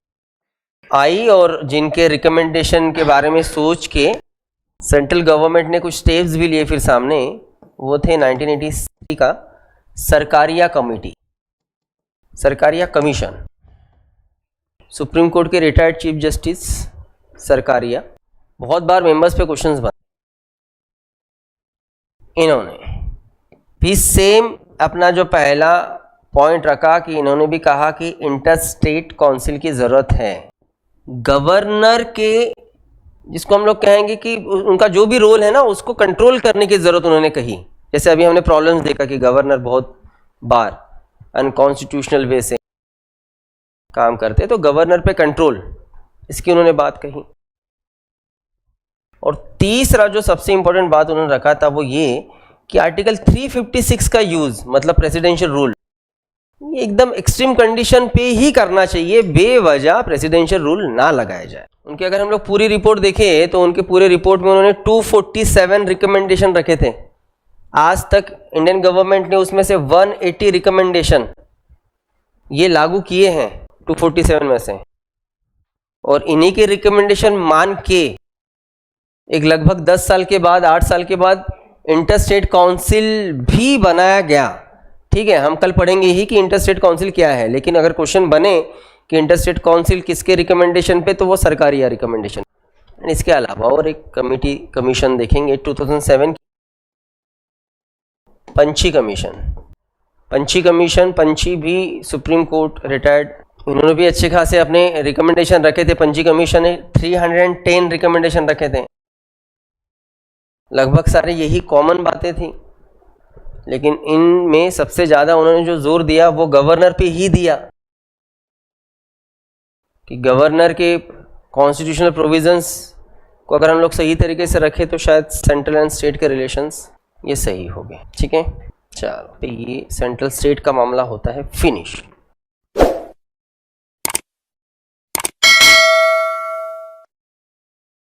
आई और जिनके रिकमेंडेशन के बारे में सोच के सेंट्रल गवर्नमेंट ने कुछ स्टेप्स भी लिए फिर सामने, वो थे 1983 का सरकारिया कमीशन। सुप्रीम कोर्ट के रिटायर्ड चीफ जस्टिस सरकारिया, बहुत बार मेंबर्स पे क्वेश्चंस बने। इन्होंने भी सेम अपना जो पहला पॉइंट रखा कि इन्होंने भी कहा कि इंटर स्टेट काउंसिल की ज़रूरत है। गवर्नर के, जिसको हम लोग कहेंगे कि उनका जो भी रोल है ना उसको कंट्रोल करने की ज़रूरत उन्होंने कही। जैसे अभी हमने प्रॉब्लम्स देखा कि गवर्नर बहुत बार अनकॉन्स्टिट्यूशनल वे से काम करते हैं, तो गवर्नर पे कंट्रोल, इसकी उन्होंने बात कही। और तीसरा जो सबसे इंपॉर्टेंट बात उन्होंने रखा था वो ये कि आर्टिकल 356 का यूज़, मतलब प्रेसिडेंशियल रूल, ये एकदम एक्सट्रीम कंडीशन पे ही करना चाहिए, बेवजह प्रेसिडेंशियल रूल ना लगाया जाए। उनके अगर हम लोग पूरी रिपोर्ट देखें तो उनके पूरे रिपोर्ट में उन्होंने 247 रिकमेंडेशन रखे थे। आज तक इंडियन गवर्नमेंट ने उसमें से 180 रिकमेंडेशन ये लागू किए हैं 247 में से, और इन्हीं के रिकमेंडेशन मान के एक लगभग 10 साल के बाद, 8 साल के बाद इंटर स्टेट काउंसिल भी बनाया गया। ठीक है, हम कल पढ़ेंगे ही कि इंटर स्टेट काउंसिल क्या है, लेकिन अगर क्वेश्चन बने कि इंटर स्टेट काउंसिल किसके रिकमेंडेशन पे, तो वो सरकारी रिकमेंडेशन। इसके अलावा और एक कमीशन देखेंगे 2007 पंछी कमीशन। पंछी भी सुप्रीम कोर्ट रिटायर्ड, उन्होंने भी अच्छे खासे अपने रिकमेंडेशन रखे थे। पंछी कमीशन ने 310 रिकमेंडेशन रखे थे। लगभग सारे यही कॉमन बातें थी, लेकिन इनमें सबसे ज़्यादा उन्होंने जो जोर दिया वो गवर्नर पे ही दिया कि गवर्नर के कॉन्स्टिट्यूशनल प्रोविजंस को अगर हम लोग सही तरीके से रखें तो शायद सेंट्रल एंड स्टेट के रिलेशंस ये सही हो गए। ठीक है, चलो, ये सेंट्रल स्टेट का मामला होता है फिनिश।